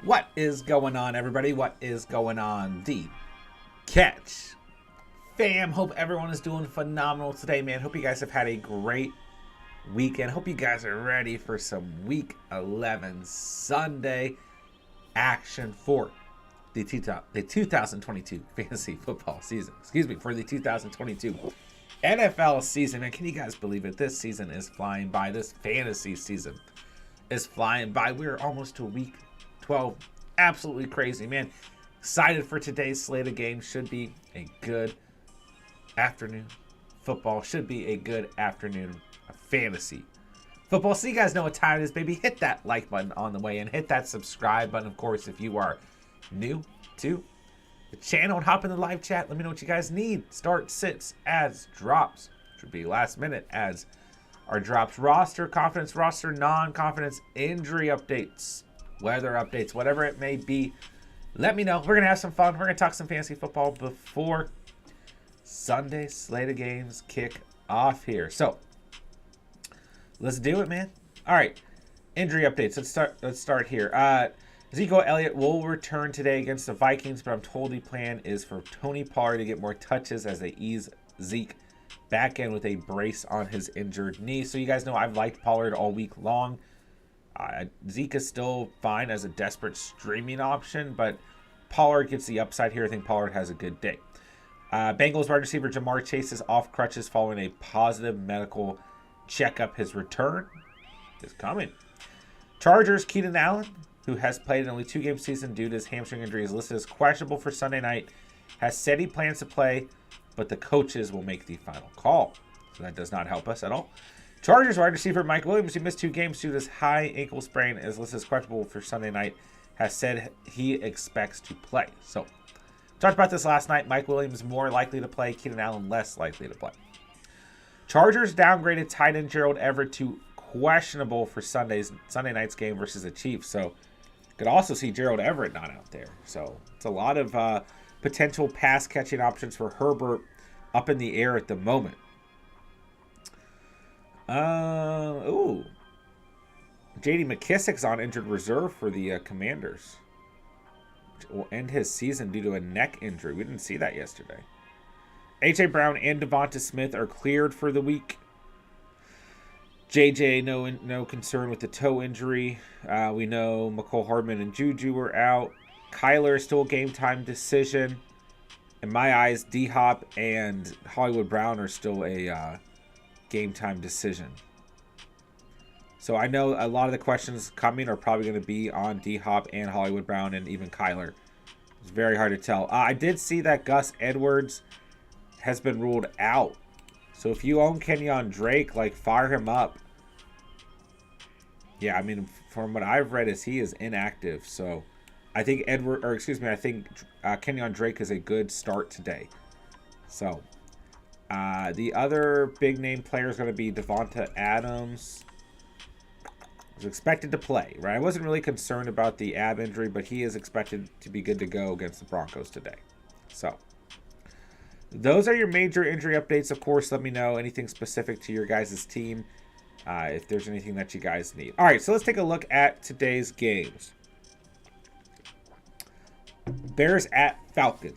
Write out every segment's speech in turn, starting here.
What is going on, everybody? What is going on? The Catch fam. Hope everyone is doing phenomenal today, man. Hope you guys have had a great weekend. Hope you guys are ready for some Week 11 Sunday action for the 2022 fantasy football season. Excuse me, for the 2022 NFL season. Man, can you guys believe it? This season is flying by. This fantasy season is flying by. We're almost to Week 12. Absolutely crazy, man. Excited for today's slate of games. Should be a good afternoon. Football should be a good afternoon of fantasy football. So you guys know what time it is, baby. Hit that like button on the way and hit that subscribe button, of course, if you are new to the channel, and hop in the live chat. Let me know what you guys need. Start, sits, ads, drops. Should be last minute ads. Our drops, roster, confidence roster, non-confidence, injury updates, weather updates, whatever it may be. Let me know. We're going to have some fun. We're going to talk some fantasy football before Sunday slate of games kick off here. So, let's do it, man. All right. Injury updates. Let's start here. Ezekiel Elliott will return today against the Vikings, but I'm told the plan is for Tony Pollard to get more touches as they ease Zeke back in with a brace on his injured knee. So you guys know I've liked Pollard all week long. Zeke is still fine as a desperate streaming option, but Pollard gets the upside here. I think Pollard has a good day. Bengals wide receiver Jamar Chase is off crutches following a positive medical checkup. His return is coming. Chargers Keenan Allen, who has played in only 2-game season due to his hamstring injury, is listed as questionable for Sunday night. Has said he plans to play, but the coaches will make the final call. So that does not help us at all. Chargers wide receiver Mike Williams, who missed 2 games due to this high ankle sprain, is listed as questionable for Sunday night, has said he expects to play. So, talked about this last night. Mike Williams more likely to play, Keenan Allen less likely to play. Chargers downgraded tight end Gerald Everett to questionable for Sunday night's game versus the Chiefs. So, could also see Gerald Everett not out there. So, it's a lot of potential pass catching options for Herbert up in the air at the moment. J.D. McKissic's on injured reserve for the Commanders, which will end his season due to a neck injury. We didn't see that yesterday. A.J. Brown and Devonta Smith are cleared for the week. J.J. no concern with the toe injury. We know McCole Hardman and Juju are out. Kyler is still a game time decision. In my eyes, D-Hop and Hollywood Brown are still a game time decision. So I know a lot of the questions coming are probably going to be on D-Hop and Hollywood Brown and even Kyler. It's very hard to tell. I did see that Gus Edwards has been ruled out. So if you own Kenyon Drake, fire him up. Yeah, I mean, from what I've read is he is inactive. So I think Kenyon Drake is a good start today. So the other big name player is going to be Devonta Adams. Was expected to play, right? I wasn't really concerned about the ab injury, but he is expected to be good to go against the Broncos today. So those are your major injury updates. Of course, let me know anything specific to your guys' team, if there's anything that you guys need. All right, so let's take a look at today's games. Bears at Falcons.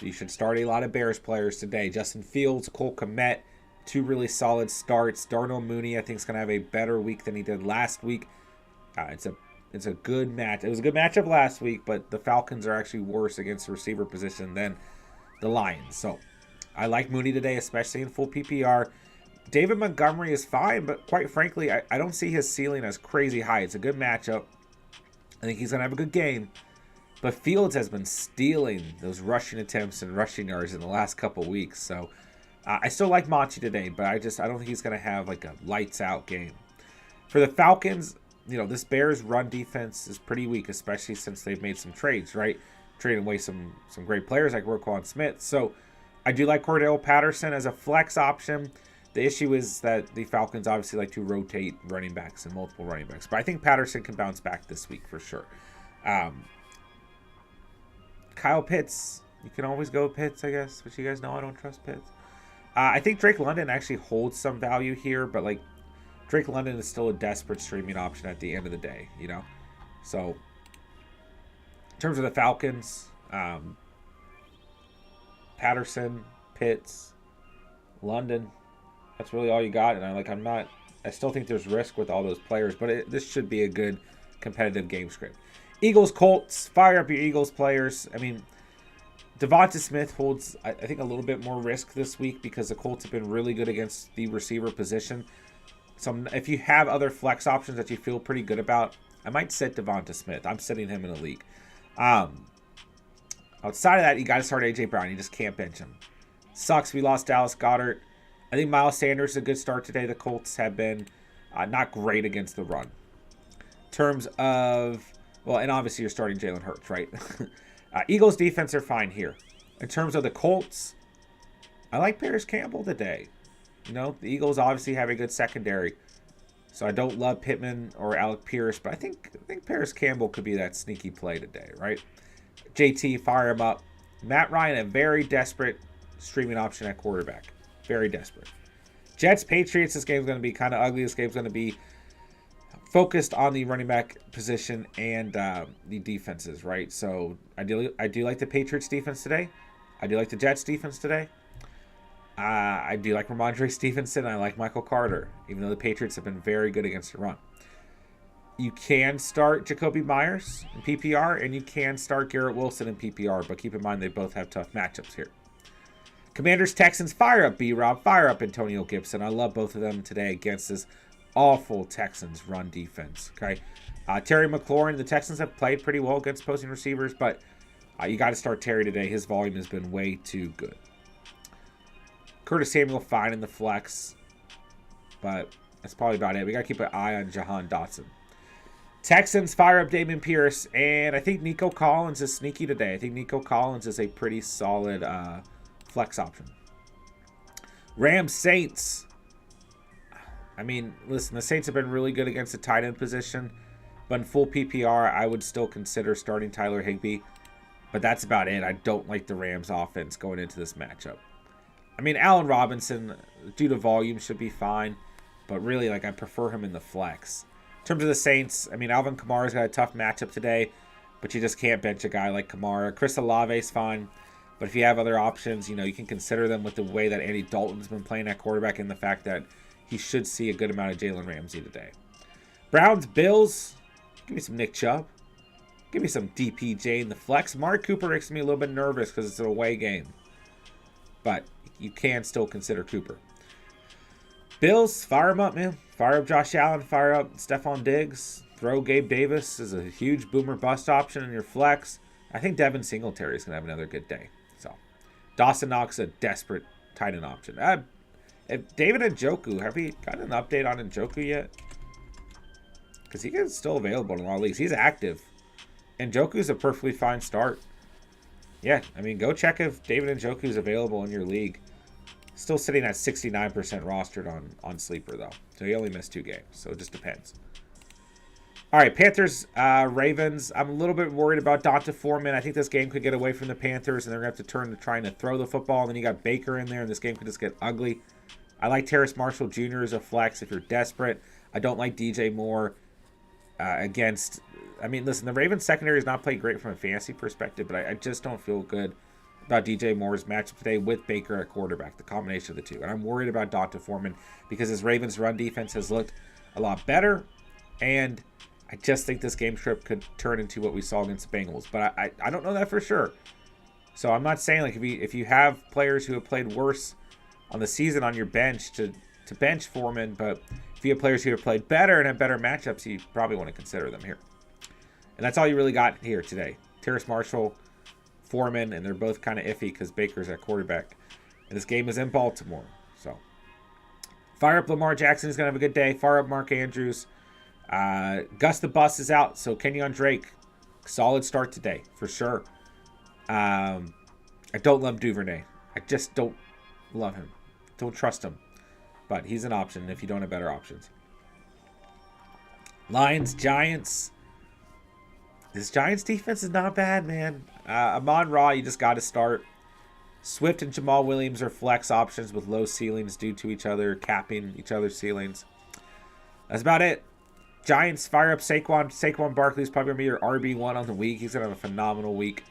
You should start a lot of Bears players today. Justin Fields, Cole Kmet, 2 really solid starts. Darnell Mooney, I think, is going to have a better week than he did last week. It's a good match. It was a good matchup last week, but the Falcons are actually worse against the receiver position than the Lions. So I like Mooney today, especially in full PPR. David Montgomery is fine, but quite frankly, I don't see his ceiling as crazy high. It's a good matchup. I think he's going to have a good game. But Fields has been stealing those rushing attempts and rushing yards in the last couple weeks. So I still like Monty today, but I don't think he's going to have a lights out game. For the Falcons, this Bears run defense is pretty weak, especially since they've made some trades, right? Trading away some great players like Roquan Smith. So I do like Cordell Patterson as a flex option. The issue is that the Falcons obviously like to rotate running backs and multiple running backs. But I think Patterson can bounce back this week for sure. Kyle Pitts, you can always go Pitts, I guess. But you guys know I don't trust Pitts. I think Drake London actually holds some value here, but Drake London is still a desperate streaming option at the end of the day, So, in terms of the Falcons, Patterson, Pitts, London, that's really all you got. And I still think there's risk with all those players, but this should be a good competitive game script. Eagles, Colts, fire up your Eagles players. I mean, Devonta Smith holds, I think, a little bit more risk this week because the Colts have been really good against the receiver position. So if you have other flex options that you feel pretty good about, I might sit Devonta Smith. I'm sitting him in a league. Outside of that, you got to start A.J. Brown. You just can't bench him. Sucks we lost Dallas Goedert. I think Miles Sanders is a good start today. The Colts have been not great against the run. In terms of, well, and obviously you're starting Jalen Hurts, right? Eagles defense are fine here. In terms of the Colts, I like Paris Campbell today. You know, the Eagles obviously have a good secondary. So I don't love Pittman or Alec Pierce, but I think Paris Campbell could be that sneaky play today, right? JT, fire him up. Matt Ryan, a very desperate streaming option at quarterback. Very desperate. Jets, Patriots, this game's going to be kind of ugly. This game's going to be focused on the running back position and the defenses, right? So I do like the Patriots defense today. I do like the Jets defense today. I do like Ramondre Stevenson. I like Michael Carter, even though the Patriots have been very good against the run. You can start Jacoby Myers in PPR, and you can start Garrett Wilson in PPR, but keep in mind they both have tough matchups here. Commanders, Texans, fire up B-Rob, fire up Antonio Gibson. I love both of them today against this awful Texans run defense. Okay, Terry McLaurin, the Texans have played pretty well against opposing receivers, but you got to start Terry today. His volume has been way too good. Curtis Samuel fine in the flex, but that's probably about it. We got to keep an eye on Jahan Dotson. Texans fire up Dameon Pierce, and I think Nico Collins is sneaky today. I think Nico Collins is a pretty solid flex option. Rams, Saints. I mean, listen, the Saints have been really good against the tight end position, but in full PPR, I would still consider starting Tyler Higbee, but that's about it. I don't like the Rams offense going into this matchup. I mean, Allen Robinson, due to volume, should be fine, but really, I prefer him in the flex. In terms of the Saints, I mean, Alvin Kamara's got a tough matchup today, but you just can't bench a guy like Kamara. Chris Olave's fine, but if you have other options, you can consider them with the way that Andy Dalton's been playing at quarterback and the fact that he should see a good amount of Jalen Ramsey today. Browns, Bills, give me some Nick Chubb. Give me some DPJ in the flex. Mark Cooper makes me a little bit nervous because it's an away game, but you can still consider Cooper. Bills, fire him up, man. Fire up Josh Allen. Fire up Stephon Diggs. Throw Gabe Davis as a huge boomer bust option in your flex. I think Devin Singletary is going to have another good day. So, Dawson Knox, a desperate tight end option. If David Njoku, have we gotten an update on Njoku yet? Because he is still available in a lot of leagues. He's active. Njoku is a perfectly fine start. Yeah, I mean, go check if David Njoku is available in your league. Still sitting at 69% rostered on Sleeper, though. So he only missed 2 games. So it just depends. All right, Panthers, Ravens. I'm a little bit worried about Donta Foreman. I think this game could get away from the Panthers, and they're going to have to turn to trying to throw the football. And then you got Baker in there, and this game could just get ugly. I like Terrace Marshall Jr. as a flex if you're desperate. I don't like DJ Moore against... I mean, listen, the Ravens secondary has not played great from a fantasy perspective, but I just don't feel good about DJ Moore's matchup today with Baker at quarterback, the combination of the two. And I'm worried about Donta Foreman because his Ravens run defense has looked a lot better, and I just think this game script could turn into what we saw against the Bengals. But I don't know that for sure. So I'm not saying, if you have players who have played worse on the season on your bench to bench Foreman, but if you have players who have played better and have better matchups, you probably want to consider them here. And that's all you really got here today. Terrace Marshall, Foreman, and they're both kind of iffy because Baker's at quarterback. And this game is in Baltimore. So, fire up Lamar Jackson. He's going to have a good day. Fire up Mark Andrews. Gus the Bus is out. So, Kenyon Drake, solid start today, for sure. I don't love Duvernay. I just don't love him. Don't trust him. But he's an option if you don't have better options. Lions, Giants. This Giants defense is not bad, man. Amon-Ra, you just got to start. Swift and Jamal Williams are flex options with low ceilings due to each other, capping each other's ceilings. That's about it. Giants fire up Saquon. Saquon Barkley's probably going to be your RB1 on the week. He's going to have a phenomenal week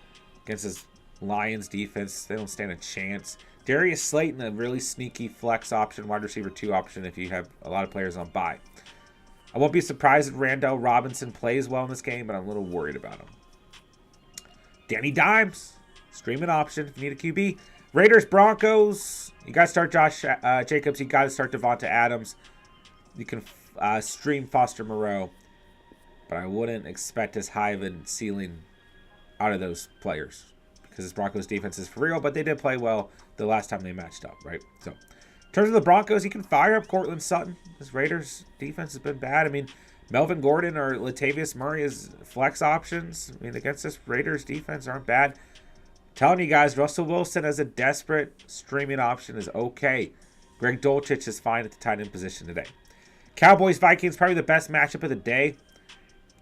against his Lions defense. They don't stand a chance. Darius Slayton, a really sneaky flex option, wide receiver 2 option if you have a lot of players on bye. I won't be surprised if Randall Robinson plays well in this game, but I'm a little worried about him. Danny Dimes, streaming option if you need a QB. Raiders, Broncos. You got to start Josh Jacobs. You got to start Devonta Adams. You can stream Foster Moreau, but I wouldn't expect as high of a ceiling out of those players because this Broncos defense is for real, but they did play well the last time they matched up, right? So, in terms of the Broncos, you can fire up Cortland Sutton. This Raiders defense has been bad. I mean, Melvin Gordon or Latavius Murray as flex options. I mean, against this Raiders defense aren't bad. I'm telling you guys, Russell Wilson as a desperate streaming option is okay. Greg Dulcich is fine at the tight end position today. Cowboys, Vikings, probably the best matchup of the day.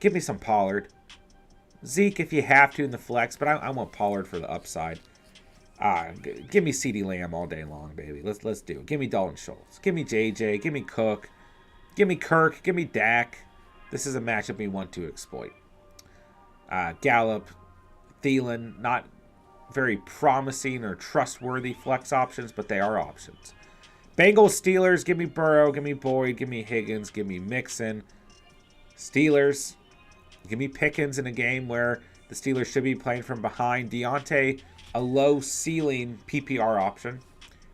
Give me some Pollard. Zeke if you have to in the flex, but I want Pollard for the upside. Give me CeeDee Lamb all day long, baby. Let's do it. Give me Dalton Schultz. Give me JJ. Give me Cook. Give me Kirk. Give me Dak. This is a matchup we want to exploit. Gallup, Thielen, not very promising or trustworthy flex options, but they are options. Bengals, Steelers, give me Burrow, give me Boyd, give me Higgins, give me Mixon. Steelers, give me Pickens in a game where the Steelers should be playing from behind. Deontay, a low ceiling PPR option.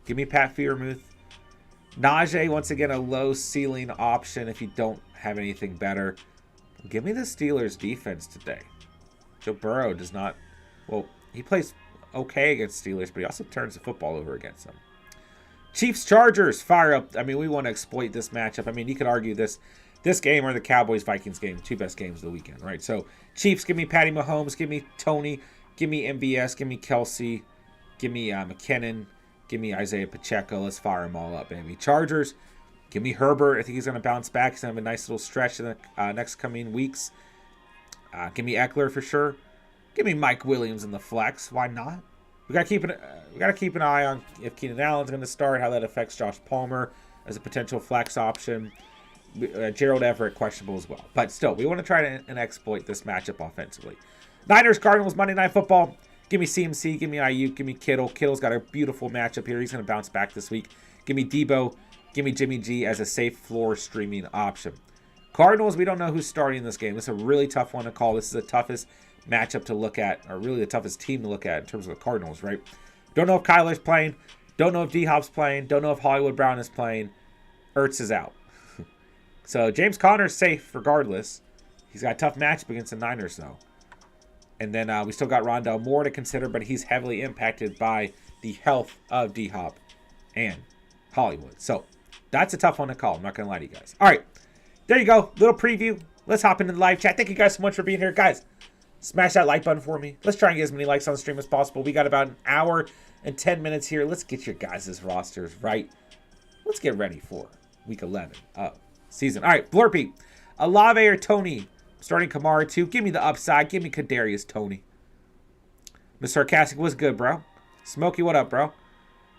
Give me Pat Freiermuth. Najee, once again, a low ceiling option if you don't have anything better. Give me the Steelers defense today. Joe Burrow does not, well, he plays okay against Steelers, but he also turns the football over against them. Chiefs, Chargers, fire up. I mean, we want to exploit this matchup. I mean, you could argue this game or the Cowboys, Vikings game, 2 best games of the weekend, right? So, Chiefs, give me Patty Mahomes, give me Tony, give me MVS, give me Kelsey, give me McKinnon, give me Isaiah Pacheco. Let's fire them all up, baby. Chargers, give me Herbert. I think he's going to bounce back. He's going to have a nice little stretch in the next coming weeks. Give me Eckler for sure. Give me Mike Williams in the flex. Why not? We got to keep an eye on if Keenan Allen's going to start, how that affects Josh Palmer as a potential flex option. Gerald Everett questionable as well. But still, we want to try and exploit this matchup offensively. Niners, Cardinals, Monday Night Football. Give me CMC, give me Ayuk, give me Kittle. Kittle's got a beautiful matchup here. He's going to bounce back this week. Give me Debo, give me Jimmy G as a safe floor streaming option. Cardinals, we don't know who's starting this game. This is a really tough one to call. This is the toughest matchup to look at, or really the toughest team to look at in terms of the Cardinals, right? Don't know if Kyler's playing. Don't know if D-Hop's playing. Don't know if Hollywood Brown is playing. Ertz is out. So James Conner's safe regardless. He's got a tough matchup against the Niners, though. And then we still got Rondale Moore to consider, but he's heavily impacted by the health of D-Hop and Hollywood. So that's a tough one to call. I'm not going to lie to you guys. All right. There you go. Little preview. Let's hop into the live chat. Thank you guys so much for being here. Guys, smash that like button for me. Let's try and get as many likes on the stream as possible. We got about an hour and 10 minutes here. Let's get your guys' rosters right. Let's get ready for week 11 of season. All right, Blurpy. Olave or Tony? Starting Kamara too. Give me the upside. Give me Kadarius Tony. Mr. Sarcastic, what's good, bro? Smokey, what up, bro?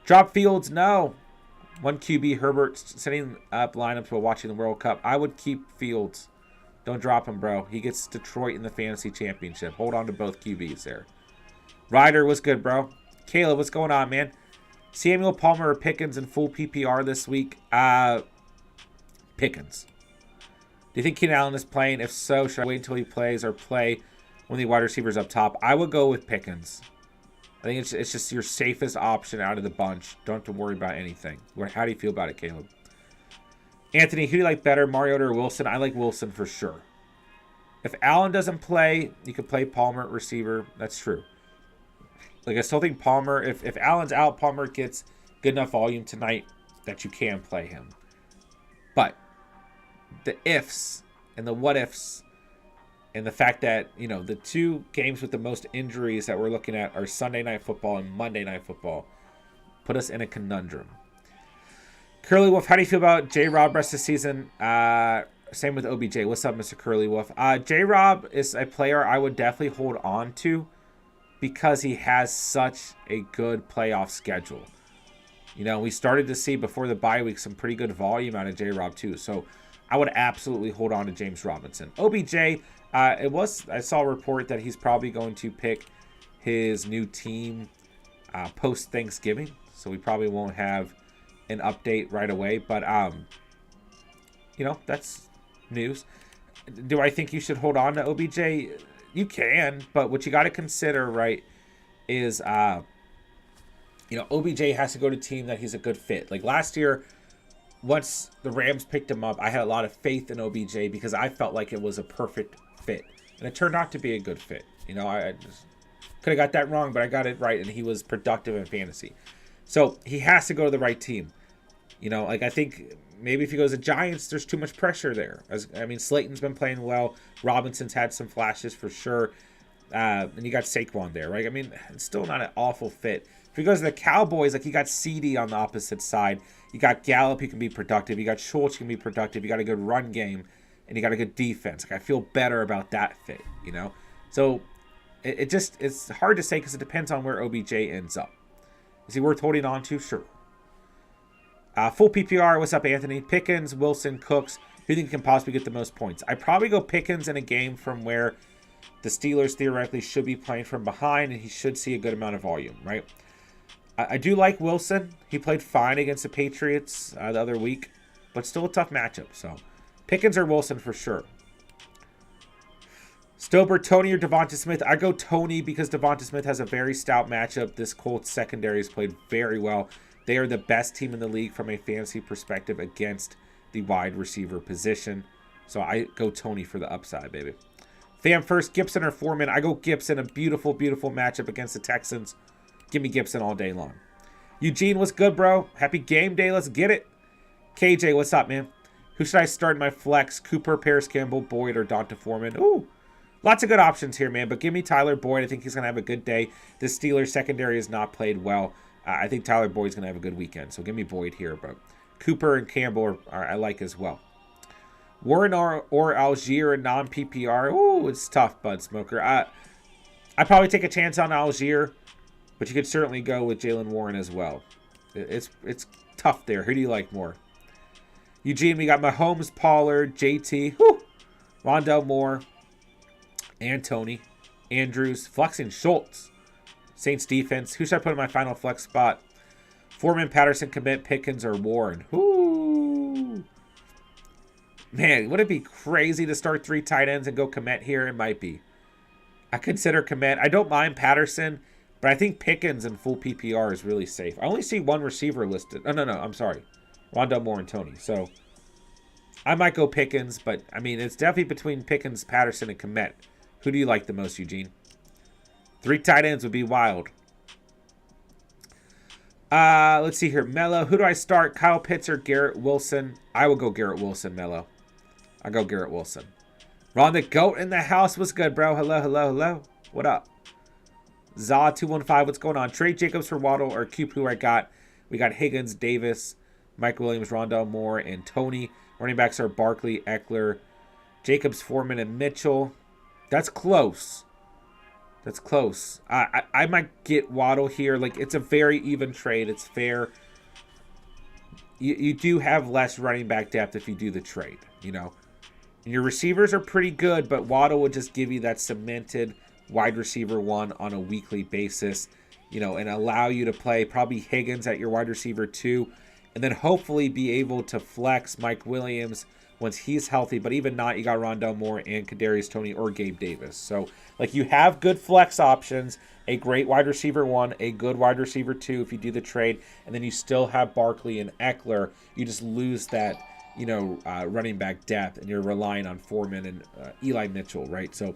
Drop Fields, no. 1 QB, Herbert setting up lineups while watching the World Cup. I would keep Fields. Don't drop him, bro. He gets Detroit in the fantasy championship. Hold on to both QBs there. Ryder, what's good, bro? Caleb, what's going on, man? Samuel Palmer or Pickens in full PPR this week? Pickens. Do you think Keenan Allen is playing? If so, should I wait until he plays or play when the wide receiver's up top? I would go with Pickens. I think it's just your safest option out of the bunch. Don't have to worry about anything. How do you feel about it, Caleb? Anthony, who do you like better, Mariota or Wilson? I like Wilson for sure. If Allen doesn't play, you could play Palmer at receiver. That's true. Like, I still think Palmer, if Allen's out, Palmer gets good enough volume tonight that you can play him. But the ifs and the what ifs and the fact that, you know, the 2 games with the most injuries that we're looking at are Sunday Night Football and Monday Night Football put us in a conundrum. Curly Wolf, how do you feel about J-Rob rest of the season? Same with OBJ. What's up, Mr. Curly Wolf? J-Rob is a player I would definitely hold on to because he has such a good playoff schedule. You know, we started to see before the bye week some pretty good volume out of J-Rob too. So I would absolutely hold on to James Robinson. OBJ, I saw a report that he's probably going to pick his new team post Thanksgiving, so we probably won't have an update right away. But you know, that's news. Do I think you should hold on to OBJ? You can, but what you got to consider, right, is you know, OBJ has to go to a team that he's a good fit. Like last year, once the Rams picked him up, I had a lot of faith in OBJ because I felt like it was a perfect fit, and it turned out to be a good fit. You know, I just could have got that wrong, but I got it right, and he was productive in fantasy. So he has to go to the right team. You know, like I think maybe if he goes to Giants, there's too much pressure there. I mean, Slayton's been playing well. Robinson's had some flashes for sure. And you got Saquon there, right? I mean, it's still not an awful fit. If he goes to the Cowboys, like you got CD on the opposite side. You got Gallup, he can be productive. You got Schultz, he can be productive. You got a good run game, and you got a good defense. Like I feel better about that fit, you know? So it's hard to say because it depends on where OBJ ends up. Is he worth holding on to? Sure. Full PPR, what's up, Anthony? Pickens, Wilson, Cooks. Who do you think can possibly get the most points? I'd probably go Pickens in a game from where the Steelers theoretically should be playing from behind, and he should see a good amount of volume, right? I do like Wilson. He played fine against the Patriots the other week, but still a tough matchup. So Pickens or Wilson for sure. Stober, Tony or Devonta Smith? I go Tony because Devonta Smith has a very stout matchup. This Colts secondary has played very well. They are the best team in the league from a fantasy perspective against the wide receiver position. So I go Tony for the upside, baby. Fam first, Gibson or Foreman? I go Gibson. A beautiful, beautiful matchup against the Texans. Give me Gibson all day long. Eugene, what's good, bro? Happy game day. Let's get it. KJ, what's up, man? Who should I start in my flex? Cooper, Paris Campbell, Boyd, or Donta Foreman? Ooh, lots of good options here, man. But give me Tyler Boyd. I think he's going to have a good day. The Steelers secondary has not played well. I think Tyler Boyd's going to have a good weekend. So give me Boyd here. But Cooper and Campbell are I like as well. Warren or Algier in non-PPR. Ooh, it's tough, Bud Smoker. I'd probably take a chance on Algier, but you could certainly go with Jalen Warren as well. It's tough there. Who do you like more? Eugene, we got Mahomes, Pollard, JT, Rondell Moore, and Tony. Andrews, flexing Schultz. Saints defense. Who should I put in my final flex spot? Foreman, Patterson, Commit, Pickens, or Warren? Ooh. Man, would it be crazy to start 3 tight ends and go Commit here? It might be. I consider Commit. I don't mind Patterson, but I think Pickens and full PPR is really safe. I only see one receiver listed. Oh, no, I'm sorry. Rondell Moore and Tony. So I might go Pickens, but I mean, it's definitely between Pickens, Patterson, and Commit. Who do you like the most, Eugene? 3 tight ends would be wild. Let's see here. Mello. Who do I start? Kyle Pitts or Garrett Wilson? I will go Garrett Wilson, Mello. I'll go Garrett Wilson. Ron the GOAT in the house. What's good, bro? Hello. What up? Zaw215. What's going on? Trade Jacobs for Waddle or Cube who I got. We got Higgins, Davis, Mike Williams, Rondell Moore, and Tony. Running backs are Barkley, Eckler, Jacobs, Foreman, and Mitchell. That's close. I might get Waddle here. Like, it's a very even trade. It's fair. You do have less running back depth if you do the trade, you know. And your receivers are pretty good, but Waddle would just give you that cemented wide receiver 1 on a weekly basis, you know, and allow you to play probably Higgins at your wide receiver 2, and then hopefully be able to flex Mike Williams once he's healthy. But even not, you got Rondell Moore and Kadarius Toney or Gabe Davis. So, like, you have good flex options, a great wide receiver 1, a good wide receiver 2 if you do the trade, and then you still have Barkley and Eckler. You just lose that, you know, running back depth, and you're relying on Foreman and Eli Mitchell, right? So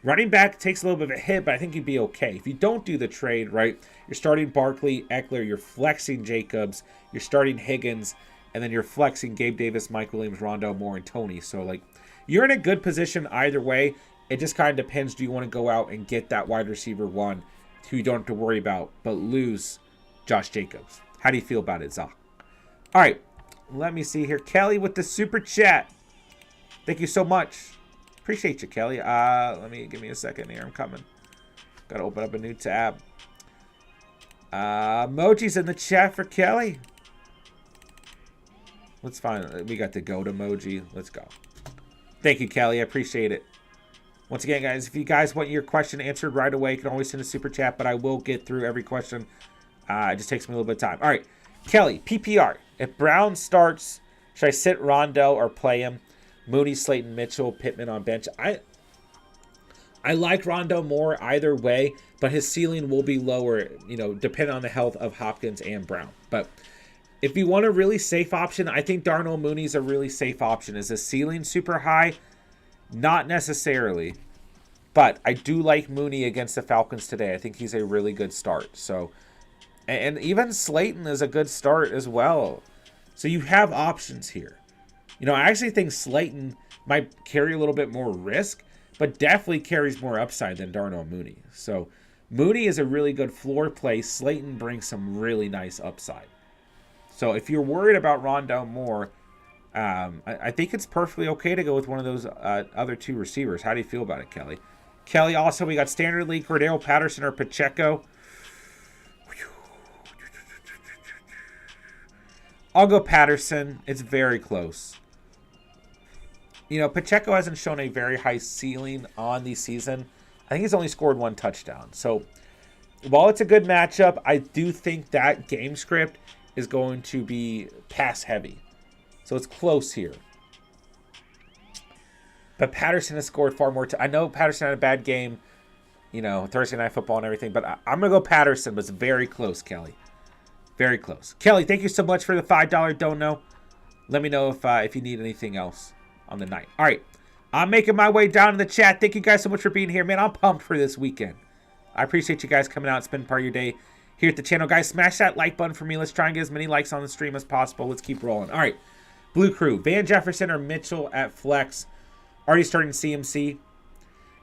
running back takes a little bit of a hit, but I think you'd be okay. If you don't do the trade, right, you're starting Barkley, Eckler, you're flexing Jacobs, you're starting Higgins, and then you're flexing Gabe Davis, Mike Williams, Rondell Moore, and Tony. So, like, you're in a good position either way. It just kind of depends. Do you want to go out and get that wide receiver 1 who you don't have to worry about, but lose Josh Jacobs? How do you feel about it, Zach? All right, let me see here. Kelly with the super chat. Thank you so much. Appreciate you, Kelly. Give me a second here. I'm coming. Got to open up a new tab. Emojis in the chat for Kelly. Let's find. We got the goat emoji. Let's go. Thank you, Kelly. I appreciate it. Once again, guys, if you guys want your question answered right away, you can always send a super chat, but I will get through every question. It just takes me a little bit of time. All right, Kelly, PPR. If Brown starts, should I sit Rondo or play him? Mooney, Slayton, Mitchell, Pittman on bench. I like Rondo more either way, but his ceiling will be lower, depending on the health of Hopkins and Brown. But if you want a really safe option, I think Darnell Mooney's a really safe option. Is his ceiling super high? Not necessarily. But I do like Mooney against the Falcons today. I think he's a really good start. So, and even Slayton is a good start as well. So you have options here. I actually think Slayton might carry a little bit more risk, but definitely carries more upside than Darnell Mooney. So Mooney is a really good floor play. Slayton brings some really nice upside. So if you're worried about Rondo more, I think it's perfectly okay to go with one of those other two receivers. How do you feel about it, Kelly? Kelly, also, we got Standard League, Cordell Patterson or Pacheco. I'll go Patterson. It's very close. Pacheco hasn't shown a very high ceiling on the season. I think he's only scored 1 touchdown. So while it's a good matchup, I do think that game script is going to be pass heavy. So it's close here. But Patterson has scored far more. I know Patterson had a bad game, Thursday Night Football and everything. But I'm going to go Patterson, but it's very close, Kelly. Very close. Kelly, thank you so much for the $5 dono. Let me know if you need anything else on the night. All right. I'm making my way down to the chat. Thank you guys so much for being here. Man, I'm pumped for this weekend. I appreciate you guys coming out and spending part of your day here at the channel. Guys, smash that like button for me. Let's try and get as many likes on the stream as possible. Let's keep rolling. All right. Blue Crew. Van Jefferson or Mitchell at flex. Already starting CMC.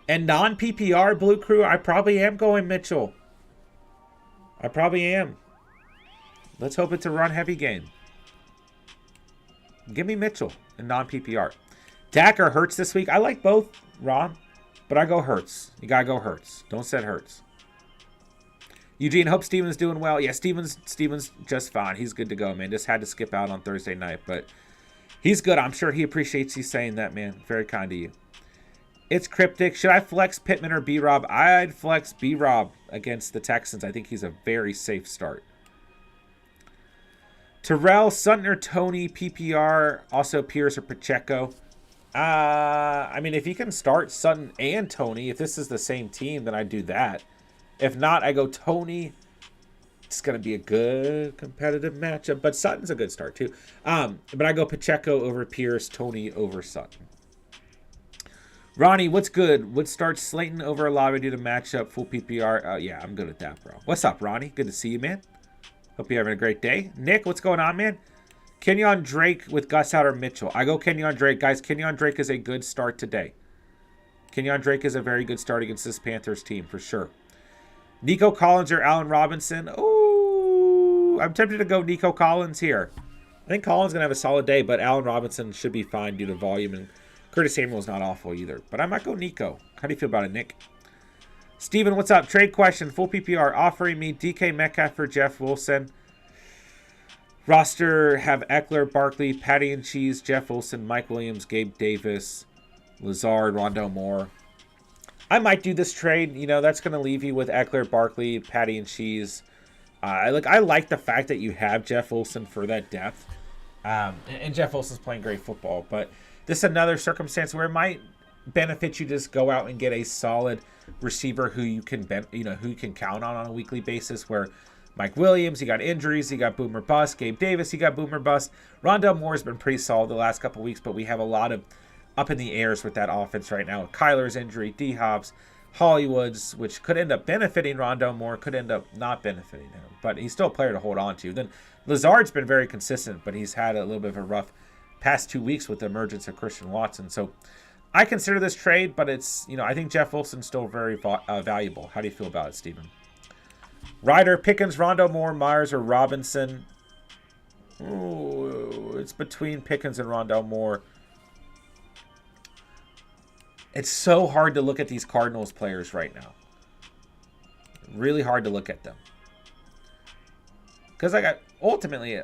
And non-PPR Blue Crew, I probably am going Mitchell. I probably am. Let's hope it's a run-heavy game. Give me Mitchell in non-PPR. Dak or Hurts this week? I like both, Ron. But I go Hurts. You got to go Hurts. Don't set Hurts. Eugene, hope Steven's doing well. Yeah, Steven's just fine. He's good to go, man. Just had to skip out on Thursday night, but he's good. I'm sure he appreciates you saying that, man. Very kind of you. It's Cryptic. Should I flex Pittman or B-Rob? I'd flex B-Rob against the Texans. I think he's a very safe start. Terrell, Sutton or Tony, PPR, also Pierce or Pacheco. I mean, if you can start Sutton and Tony, if this is the same team, then I do that. If not, I go Tony. It's going to be a good competitive matchup, but Sutton's a good start too. But I go Pacheco over Pierce, Tony over Sutton. Ronnie, what's good? Would start Slayton over Olave due to matchup, full PPR. Yeah, I'm good at that, bro. What's up, Ronnie? Good to see you, man. Hope you're having a great day. Nick, what's going on, man? Kenyon Drake with Gus out or Mitchell. I go Kenyon Drake. Guys, Kenyon Drake is a good start today. Kenyon Drake is a very good start against this Panthers team, for sure. Nico Collins or Allen Robinson. Oh, I'm tempted to go Nico Collins here. I think Collins going to have a solid day, but Allen Robinson should be fine due to volume, and Curtis Samuel's not awful either. But I might go Nico. How do you feel about it, Nick? Steven, what's up? Trade question, full PPR, offering me DK Metcalf for Jeff Wilson. Roster have Eckler, Barkley, Patty and Cheese, Jeff Wilson, Mike Williams, Gabe Davis, Lazard, Rondell Moore. I might do this trade. That's going to leave you with Eckler, Barkley, Patty and Cheese. I like the fact that you have Jeff Wilson for that depth. And Jeff Wilson's playing great football. But this is another circumstance where it might benefit you to just go out and get a solid receiver who you can count on a weekly basis. Where Mike Williams, he got injuries, he got boomer bust. Gabe Davis, he got boomer bust. Rondell Moore's been pretty solid the last couple weeks, but we have a lot of up in the airs with that offense right now. Kyler's injury, D-Hobbs, Hollywood's, which could end up benefiting Rondell Moore, could end up not benefiting him. But he's still a player to hold on to. Then Lazard's been very consistent, but he's had a little bit of a rough past 2 weeks with the emergence of Christian Watson. So I consider this trade, but it's, I think Jeff Wilson's still very valuable. How do you feel about it, Steven? Ryder, Pickens, Rondell Moore, Myers, or Robinson? Ooh, it's between Pickens and Rondell Moore. It's so hard to look at these Cardinals players right now. Really hard to look at them. Because ultimately,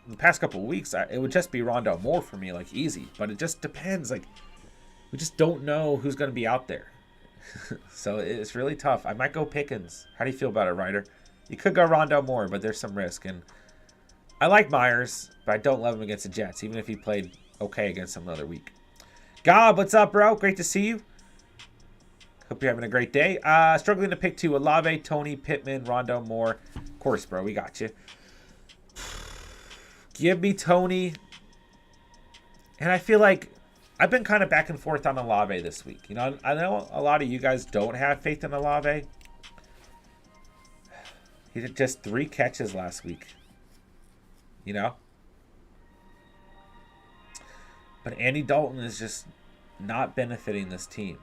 the past couple of weeks, it would just be Rondale Moore for me, like easy. But it just depends. Like, we just don't know who's going to be out there. So it's really tough. I might go Pickens. How do you feel about it, Ryder? You could go Rondale Moore, but there's some risk. And I like Myers, but I don't love him against the Jets, even if he played okay against them another week. Gob, what's up, bro? Great to see you. Hope you're having a great day. Struggling to pick two. Olave, Tony, Pittman, Rondale Moore. Of course, bro. We got you. Give me Tony. And I feel like I've been kind of back and forth on Olave this week. You know, I know a lot of you guys don't have faith in Olave. He did just 3 catches last week. You know? But Andy Dalton is just not benefiting this team.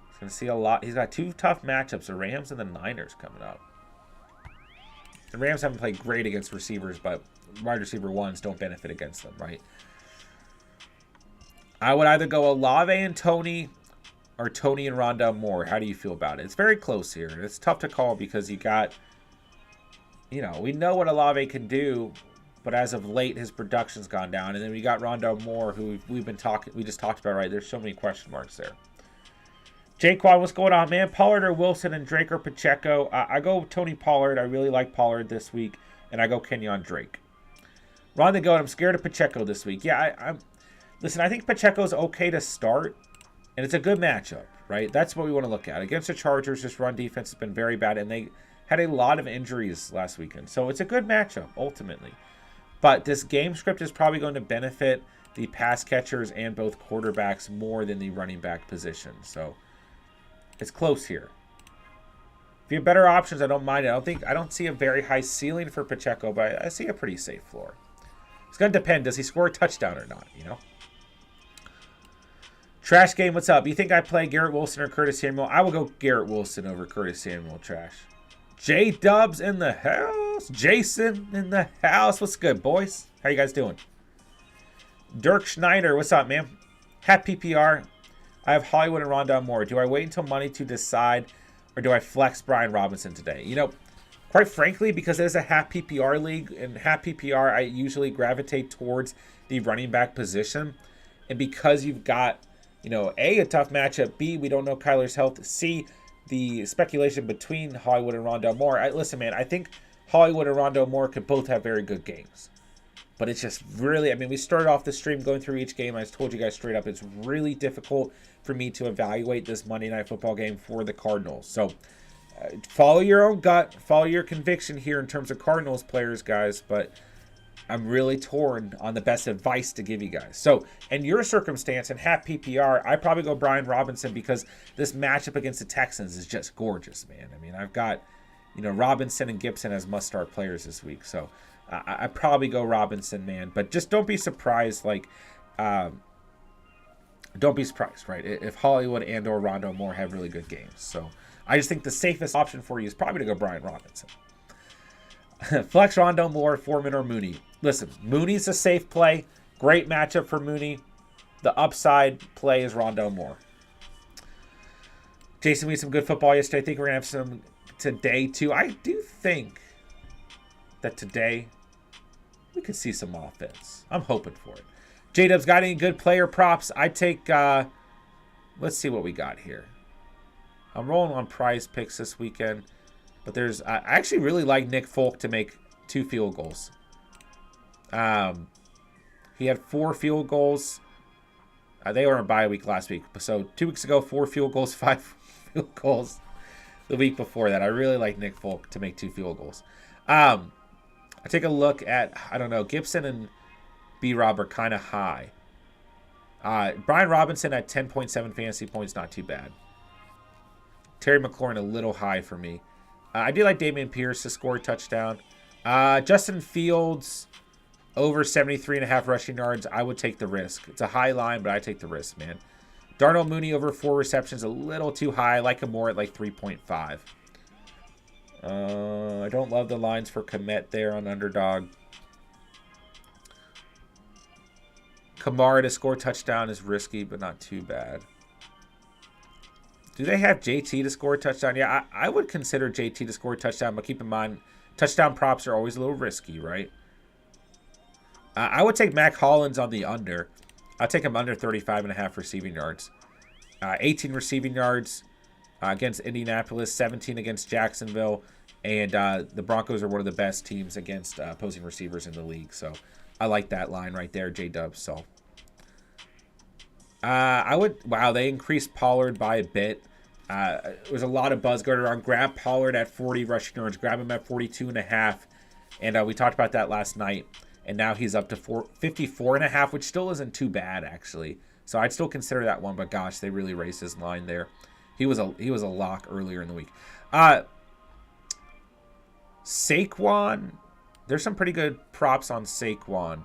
He's going to see a lot. He's got 2 tough matchups, the Rams and the Niners coming up. The Rams haven't played great against receivers, but wide receiver ones don't benefit against them, right? I would either go Olave and Tony or Tony and Rondale Moore. How do you feel about it? It's very close here. It's tough to call because you got, you know, we know what Olave can do, but as of late, his production's gone down. And then we got Rondale Moore, who we just talked about, right? There's so many question marks there. Jaquan, what's going on, man? Pollard or Wilson and Drake or Pacheco? I go Tony Pollard. I really like Pollard this week. And I go Kenyon Drake. Ron the Goat, I'm scared of Pacheco this week. Yeah, listen, I think Pacheco's okay to start. And it's a good matchup, right? That's what we want to look at. Against the Chargers, this run defense has been very bad. And they had a lot of injuries last weekend. So it's a good matchup, ultimately. But this game script is probably going to benefit the pass catchers and both quarterbacks more than the running back position. So it's close here. If you have better options, I don't mind it. I don't see a very high ceiling for Pacheco, but I see a pretty safe floor. It's going to depend. Does he score a touchdown or not, you know? Trash Game, what's up? You think I play Garrett Wilson or Curtis Samuel? I will go Garrett Wilson over Curtis Samuel, Trash. J-Dubs in the house. Jason in the house. What's good, boys? How you guys doing? Dirk Schneider, what's up, man? Hat PPR. I have Hollywood and Rondale Moore. Do I wait until Monday to decide, or do I flex Brian Robinson today? You know, quite frankly, because it is a half PPR league, and half PPR, I usually gravitate towards the running back position. And because you've got, you know, A, tough matchup, B, we don't know Kyler's health, C, the speculation between Hollywood and Rondale Moore. Listen, man, I think Hollywood and Rondale Moore could both have very good games. But it's just really, I mean, we started off the stream going through each game. I told you guys straight up, it's really difficult for me to evaluate this Monday Night Football game for the Cardinals. So follow your own gut, follow your conviction here in terms of Cardinals players, guys. But I'm really torn on the best advice to give you guys. So in your circumstance, in half PPR, I probably go Brian Robinson because this matchup against the Texans is just gorgeous, man. I mean, I've got, you know, Robinson and Gibson as must-start players this week. So I probably go Robinson, man. But just don't be surprised, like, don't be surprised, right, if Hollywood and or Rondale Moore have really good games. So I just think the safest option for you is probably to go Brian Robinson. Flex Rondale Moore, Foreman, or Mooney. Listen, Mooney's a safe play. Great matchup for Mooney. The upside play is Rondale Moore. Jason, we had some good football yesterday. I think we're going to have some today, too. I do think that today we could see some offense. I'm hoping for it. J-Dub's got any good player props? I take, let's see what we got here. I'm rolling on prize picks this weekend. But I actually really like Nick Folk to make 2 field goals. He had 4 field goals. They were on bye week last week. So 2 weeks ago, 4 field goals, 5 field goals the week before that. I really like Nick Folk to make 2 field goals. I take a look at, I don't know, Gibson and B-Rob are kind of high. Brian Robinson at 10.7 fantasy points, not too bad. Terry McLaurin a little high for me. I do like Dameon Pierce to score a touchdown. Justin Fields over 73.5 rushing yards. I would take the risk. It's a high line, but I take the risk, man. Darnell Mooney over 4 receptions, a little too high. I like him more at like 3.5. I don't love the lines for Komet there on Underdog. Kamara to score a touchdown is risky, but not too bad. Do they have JT to score a touchdown? Yeah, I would consider JT to score a touchdown, but keep in mind, Touchdown props are always a little risky, right? I would take Mac Hollins on the under. I'll take him under 35.5 receiving yards. 18 receiving yards against Indianapolis, 17 against Jacksonville, and the Broncos are one of the best teams against opposing receivers in the league. So I like that line right there, J-Dubs. So wow, they increased Pollard by a bit. There was a lot of buzz going around. Grab Pollard at 40 rushing yards. Grab him at 42.5. And we talked about that last night. And now he's up to 54.5, which still isn't too bad, actually. So I'd still consider that one. But gosh, they really raised his line there. He was a lock earlier in the week. Saquon. There's some pretty good props on Saquon.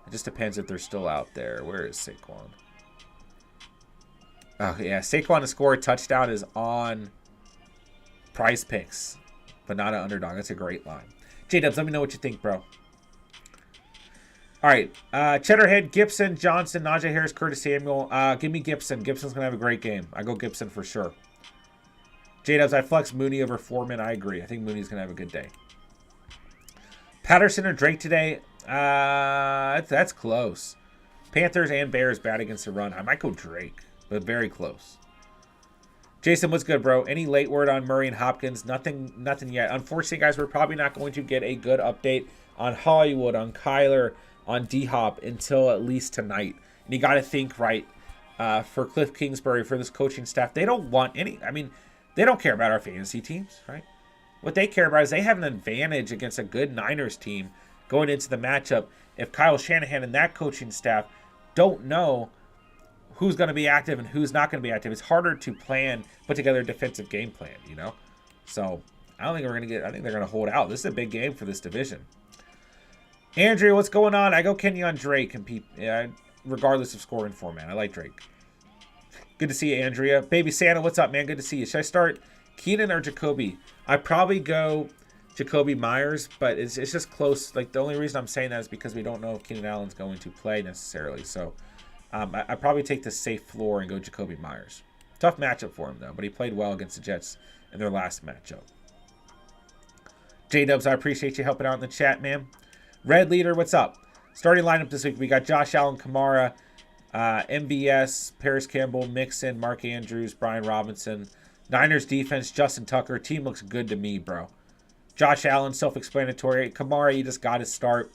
It just depends if they're still out there. Where is Saquon? Oh, yeah. Saquon to score a touchdown is on Prize Picks, but not an Underdog. That's a great line. J-Dubs, let me know what you think, bro. All right. Cheddarhead, Gibson, Johnson, Najee Harris, Curtis Samuel. Give me Gibson. Gibson's going to have a great game. I go Gibson for sure. J-Dubs, I flex Mooney over Foreman. I agree. I think Mooney's going to have a good day. Patterson or Drake today? That's close. Panthers and Bears bad against the run. I might go Drake, but very close. Jason, what's good, bro? Any late word on Murray and Hopkins? Nothing yet. Unfortunately, guys, we're probably not going to get a good update on Hollywood, on Kyler, on D-Hop until at least tonight. And you got to think, right, for Cliff Kingsbury, for this coaching staff, they don't want any, they don't care about our fantasy teams, right? What they care about is they have an advantage against a good Niners team going into the matchup. If Kyle Shanahan and that coaching staff don't know who's going to be active and who's not going to be active, it's harder to put together a defensive game plan, you know? So I don't think we're going to get, I think they're going to hold out. This is a big game for this division. Andrea, what's going on? I go Kenyon Drake, regardless of scoring format. I like Drake. Good to see you, Andrea. Baby Santa, what's up, man? Good to see you. Should I start Keenan or Jacoby? I probably go Jacoby Myers, but it's just close. Like, the only reason I'm saying that is because we don't know if Keenan Allen's going to play necessarily. So I probably take the safe floor and go Jacoby Myers. Tough matchup for him, though, but he played well against the Jets in their last matchup. J-Dubs, I appreciate you helping out in the chat, man. Red Leader, what's up? Starting lineup this week, we got Josh Allen, Kamara, MBS, Paris Campbell, Mixon, Mark Andrews, Brian Robinson. Niners defense, Justin Tucker. Team looks good to me, bro. Josh Allen, self-explanatory. Kamara, you just got to start.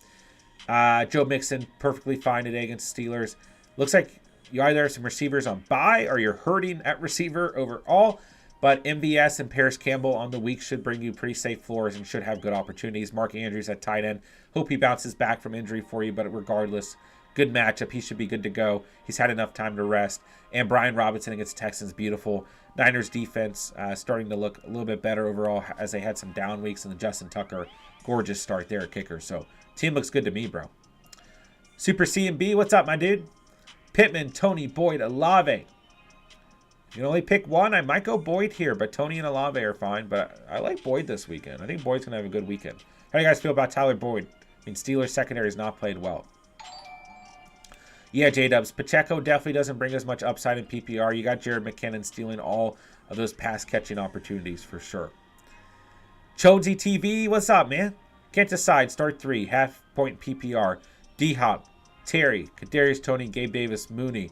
Joe Mixon, perfectly fine today against Steelers. Looks like you either have some receivers on bye or you're hurting at receiver overall. But MBS and Paris Campbell on the week should bring you pretty safe floors and should have good opportunities. Mark Andrews at tight end. Hope he bounces back from injury for you, but regardless, good matchup. He should be good to go. He's had enough time to rest. And Brian Robinson against Texans, beautiful. Niners defense starting to look a little bit better overall as they had some down weeks. And the Justin Tucker, gorgeous start there at kicker. So team looks good to me, bro. Super C&B, what's up, my dude? Pittman, Tony, Boyd, Olave. You can only pick one. I might go Boyd here, but Tony and Olave are fine. But I like Boyd this weekend. I think Boyd's going to have a good weekend. How do you guys feel about Tyler Boyd? Steelers secondary has not played well. Yeah, J-Dubs. Pacheco definitely doesn't bring as much upside in PPR. You got Jared McKinnon stealing all of those pass-catching opportunities for sure. Chodsy TV, what's up, man? Can't decide. Start 3. Half-point PPR. D-Hop, Terry, Kadarius Toney, Gabe Davis, Mooney.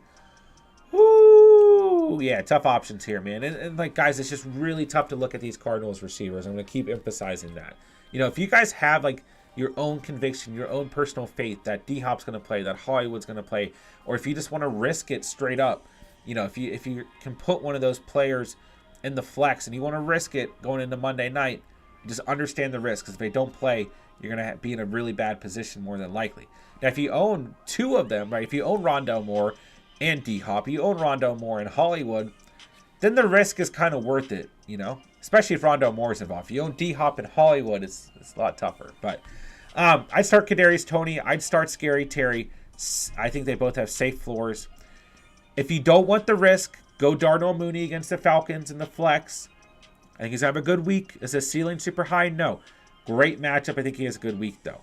Woo! Yeah, tough options here, man. And like, guys, it's just really tough to look at these Cardinals receivers. I'm going to keep emphasizing that. You know, if you guys have, like, your own conviction, your own personal faith that D-Hop's going to play, that Hollywood's going to play, or if you just want to risk it straight up, you know, if you can put one of those players in the flex and you want to risk it going into Monday night, just understand the risk, because if they don't play, you're going to be in a really bad position more than likely. Now, if you own two of them, right, if you own Rondale Moore and D-Hop, you own Rondale Moore and Hollywood, then the risk is kind of worth it, you know, especially if Rondale Moore is involved. If you own D-Hop and Hollywood, it's a lot tougher, but I'd start Kadarius Toney. I'd start Scary Terry. I think they both have safe floors. If you don't want the risk, go Darnell Mooney against the Falcons in the flex. I think he's going to have a good week. Is his ceiling super high? No. Great matchup. I think he has a good week, though.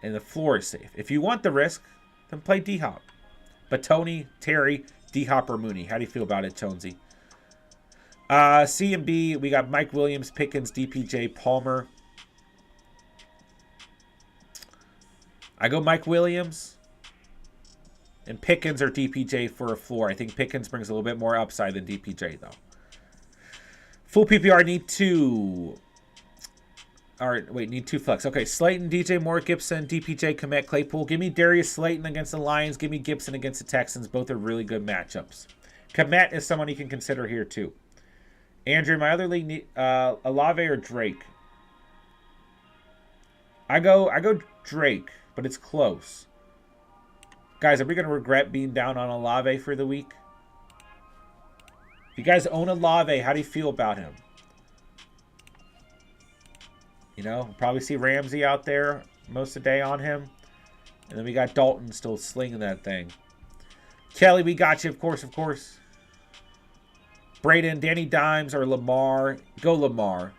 And the floor is safe. If you want the risk, then play D-Hop. But Toney, Terry, D-Hop, or Mooney. How do you feel about it, Jonesy? C and B, we got Mike Williams, Pickens, DPJ, Palmer. I go Mike Williams and Pickens or DPJ for a floor. I think Pickens brings a little bit more upside than DPJ, though. Full PPR, need 2. All right, wait, need 2 flex. Okay, Slayton, DJ Moore, Gibson, DPJ, Komet, Claypool. Give me Darius Slayton against the Lions. Give me Gibson against the Texans. Both are really good matchups. Komet is someone you can consider here, too. Andrew, my other league, Olave or Drake? I go Drake, but it's close. Guys, are we going to regret being down on Olave for the week? If you guys own Olave, how do you feel about him? You know, probably see Ramsey out there most of the day on him. And then we got Dalton still slinging that thing. Kelly, we got you, of course, of course. Braden, Danny Dimes, or Lamar. Go Lamar.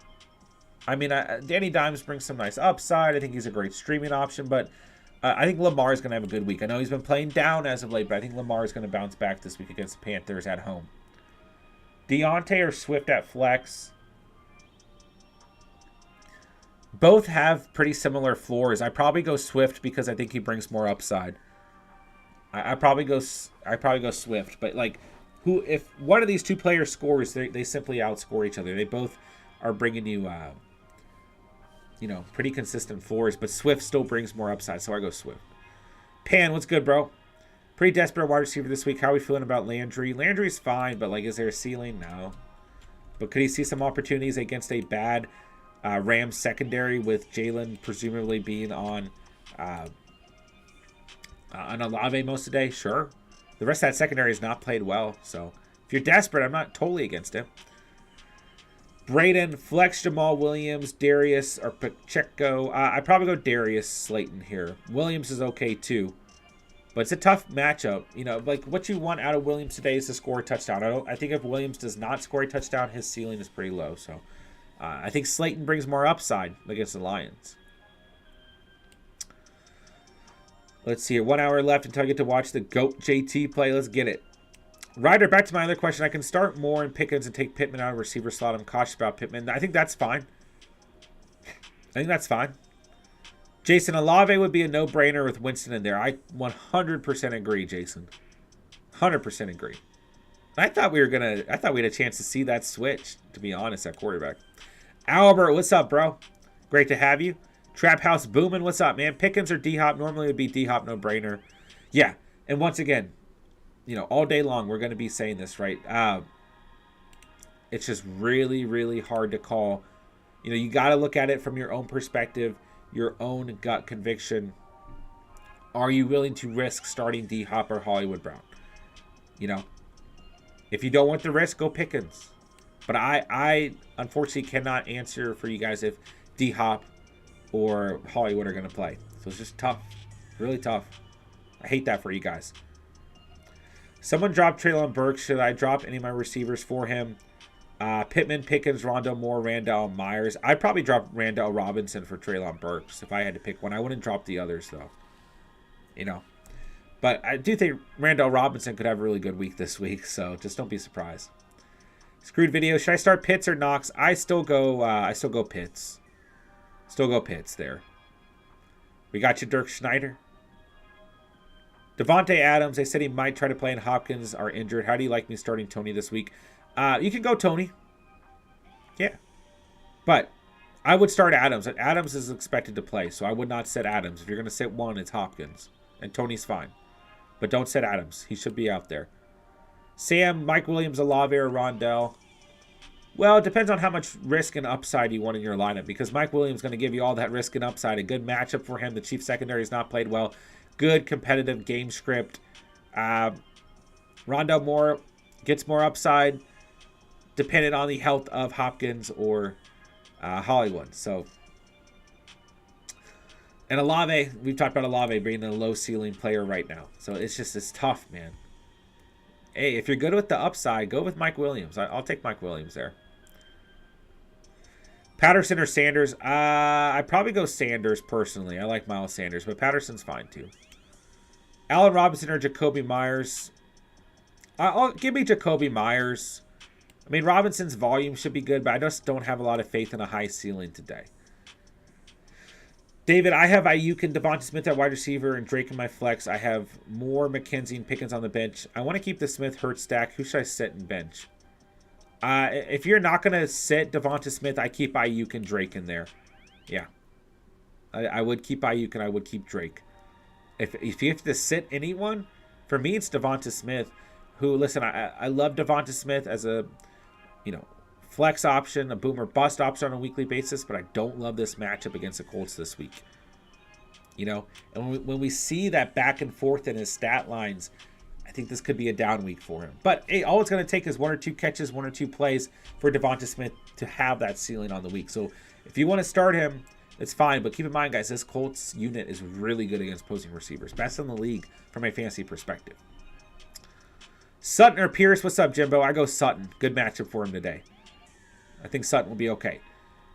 I mean, Danny Dimes brings some nice upside. I think he's a great streaming option, but I think Lamar is going to have a good week. I know he's been playing down as of late, but I think Lamar is going to bounce back this week against the Panthers at home. Deontay or Swift at flex. Both have pretty similar floors. I probably go Swift because I think he brings more upside. I probably go Swift, but like, if one of these 2 players scores, they simply outscore each other. They both are bringing you, you know, pretty consistent floors, but Swift still brings more upside, so I go Swift. Pan, what's good, bro? Pretty desperate wide receiver this week. How are we feeling about Landry? Landry's fine, but like, is there a ceiling? No. But could he see some opportunities against a bad Rams secondary with Jalen presumably being on Olave most of the day? Sure. The rest of that secondary has not played well, so if you're desperate, I'm not totally against it. Braden, flex Jamal Williams, Darius, or Pacheco. I'd probably go Darius Slayton here. Williams is okay too, but it's a tough matchup. You know, like what you want out of Williams today is to score a touchdown. I think if Williams does not score a touchdown, his ceiling is pretty low. So I think Slayton brings more upside against the Lions. Let's see here. 1 hour left until I get to watch the GOAT JT play. Let's get it. Ryder, back to my other question. I can start Moore and Pickens and take Pittman out of receiver slot. I'm cautious about Pittman. I think that's fine. Jason, Olave would be a no-brainer with Winston in there. I 100% agree, Jason. 100% agree. I thought we had a chance to see that switch, to be honest, at quarterback. Albert, what's up, bro? Great to have you. Trap House Boomin', what's up, man? Pickens or D-Hop? Normally it would be D-Hop, no-brainer. Yeah, and once again, you know, all day long we're going to be saying this, right? It's just really, really hard to call. You know, you got to look at it from your own perspective, your own gut conviction. Are you willing to risk starting D-Hop or Hollywood Brown? You know, if you don't want the risk, go Pickens. But I unfortunately cannot answer for you guys if D-Hop or Hollywood are going to play. So it's just tough. Really tough. I hate that for you guys. Someone dropped Treylon Burks. Should I drop any of my receivers for him? Pittman, Pickens, Rondo Moore, Randall Myers. I'd probably drop Randall Robinson for Treylon Burks if I had to pick one. I wouldn't drop the others, though. You know. But I do think Randall Robinson could have a really good week this week, so just don't be surprised. Screwed video. Should I start Pitts or Knox? I still go Pitts. Still go Pitts there. We got you, Dirk Schneider. Devontae Adams, they said he might try to play, and Hopkins are injured. How do you like me starting Tony this week? You can go Tony. Yeah. But I would start Adams. Adams is expected to play, so I would not set Adams. If you're going to sit one, it's Hopkins. And Tony's fine. But don't set Adams. He should be out there. Sam, Mike Williams, Olave, or Rondell. Well, it depends on how much risk and upside you want in your lineup, because Mike Williams is going to give you all that risk and upside. A good matchup for him. The Chiefs secondary has not played well. Good competitive game script. Rondell Moore gets more upside dependent on the health of Hopkins or Hollywood. So, and Olave, we've talked about Olave being a low ceiling player right now. So it's tough, man. Hey, if you're good with the upside, go with Mike Williams. I'll take Mike Williams there. Patterson or Sanders? I'd probably go Sanders personally. I like Miles Sanders, but Patterson's fine too. Allen Robinson or Jacoby Myers? Give me Jacoby Myers. I mean, Robinson's volume should be good, but I just don't have a lot of faith in a high ceiling today. David, I have Ayuk and Devonta Smith at wide receiver and Drake in my flex. I have more McKenzie and Pickens on the bench. I want to keep the Smith Hurts stack. Who should I sit and bench? If you're not going to sit Devonta Smith, I keep Ayuk and Drake in there. Yeah. I would keep Ayuk and I would keep Drake. If you have to sit anyone, for me it's Devonta Smith. Who, listen, I love Devonta Smith as a, flex option, a boomer bust option on a weekly basis, but I don't love this matchup against the Colts this week. And when we see that back and forth in his stat lines, I think this could be a down week for him. But hey, all it's going to take is 1 or 2 catches, 1 or 2 plays for Devonta Smith to have that ceiling on the week. So if you want to start him, it's fine. But keep in mind, guys, this Colts unit is really good against opposing receivers. Best in the league from a fantasy perspective. Sutton or Pierce? What's up, Jimbo? I go Sutton. Good matchup for him today. I think Sutton will be okay.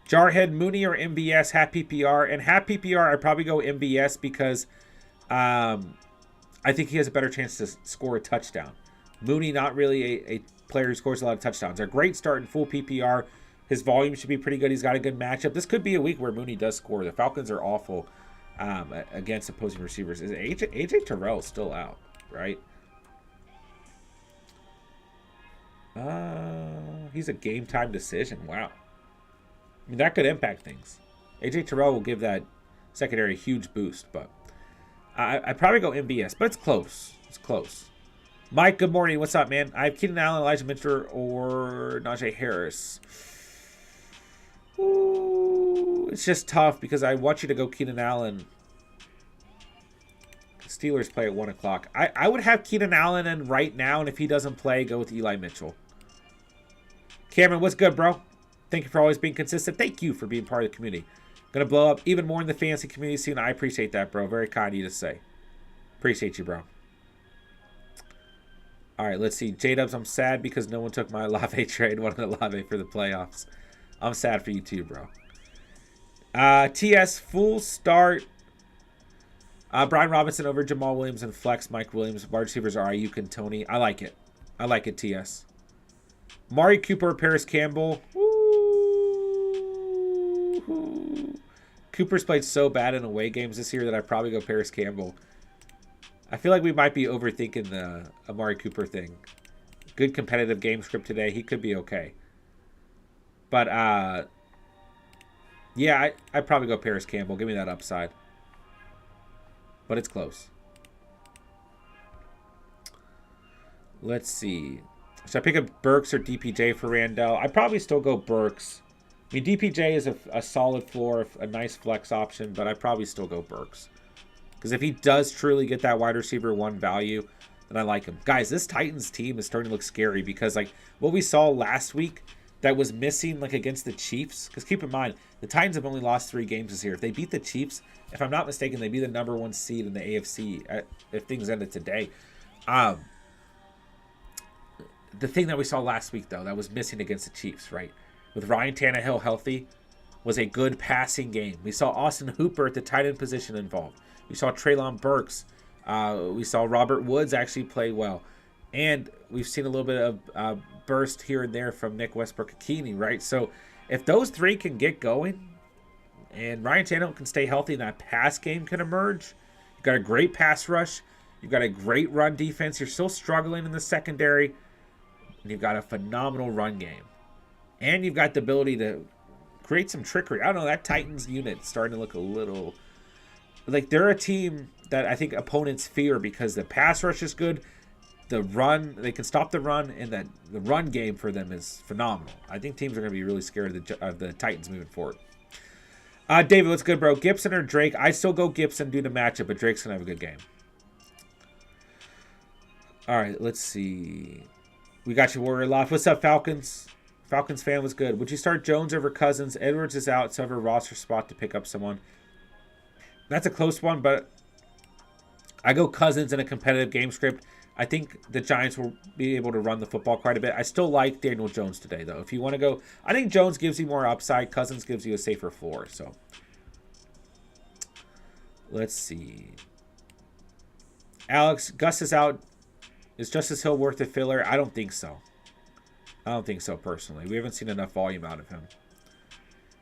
Jarhead, Mooney, or MBS, half PPR. And half PPR, I'd probably go MBS because I think he has a better chance to score a touchdown. Mooney, not really a player who scores a lot of touchdowns. A great start in full PPR. His volume should be pretty good. He's got a good matchup. This could be a week where Mooney does score. The Falcons are awful against opposing receivers. Is AJ Terrell still out, right? He's a game time decision. Wow. I mean, that could impact things. AJ Terrell will give that secondary a huge boost, but I'd probably go MBS, but it's close. It's close. Mike, good morning. What's up, man? I have Keenan Allen, Elijah Mitchell, or Najee Harris. Ooh, it's just tough because I want you to go Keenan Allen. Steelers play at 1 o'clock. I would have Keenan Allen in right now, and if he doesn't play, go with Eli Mitchell. Cameron, what's good, bro? Thank you for always being consistent. Thank you for being part of the community. Going to blow up even more in the fantasy community soon. I appreciate that, bro. Very kind of you to say. Appreciate you, bro. All right, let's see. J-Dubs, I'm sad because no one took my Olave trade. Wanted Olave for the playoffs. I'm sad for you too, bro. TS, full start. Brian Robinson over Jamal Williams and flex Mike Williams. Wide receivers are Ayuk and Tony. I like it. I like it, TS. Mari Cooper, Paris Campbell. Woo. Cooper's played so bad in away games this year that I'd probably go Paris Campbell. I feel like we might be overthinking the Amari Cooper thing. Good competitive game script today. He could be okay. But, yeah, I'd probably go Paris Campbell. Give me that upside. But it's close. Let's see. Should I pick up Burks or DPJ for Randall? I'd probably still go Burks. I mean, DPJ is a solid floor, a nice flex option, but I'd probably still go Burks. Because if he does truly get that wide receiver 1 value, then I like him. Guys, this Titans team is starting to look scary because, like, what we saw last week that was missing, like, against the Chiefs. Because keep in mind, the Titans have only lost 3 games this year. If they beat the Chiefs, if I'm not mistaken, they'd be the number 1 seed in the AFC if things ended today. The thing that we saw last week, though, that was missing against the Chiefs, right? With Ryan Tannehill healthy, was a good passing game. We saw Austin Hooper at the tight end position involved. We saw Treylon Burks. We saw Robert Woods actually play well. And we've seen a little bit of burst here and there from Nick Westbrook-Ikini, right? So if those 3 can get going and Ryan Tannehill can stay healthy and that pass game can emerge, you've got a great pass rush. You've got a great run defense. You're still struggling in the secondary. And you've got a phenomenal run game. And you've got the ability to create some trickery. I don't know, that Titans unit starting to look a little... Like, they're a team that I think opponents fear because the pass rush is good. The run, they can stop the run, and the run game for them is phenomenal. I think teams are going to be really scared of the Titans moving forward. David, what's good, bro? Gibson or Drake? I still go Gibson due to matchup, but Drake's going to have a good game. All right, let's see. We got you, Warrior Loft. What's up, Falcons? Falcons fan was good. Would you start Jones over Cousins? Edwards is out, so have a roster spot to pick up someone. That's a close one, but I go Cousins in a competitive game script. I think the Giants will be able to run the football quite a bit. I still like Daniel Jones today, though. If you want to go, I think Jones gives you more upside. Cousins gives you a safer floor. So let's see. Alex, Gus is out. Is Justice Hill worth a filler? I don't think so. I don't think so, personally. We haven't seen enough volume out of him.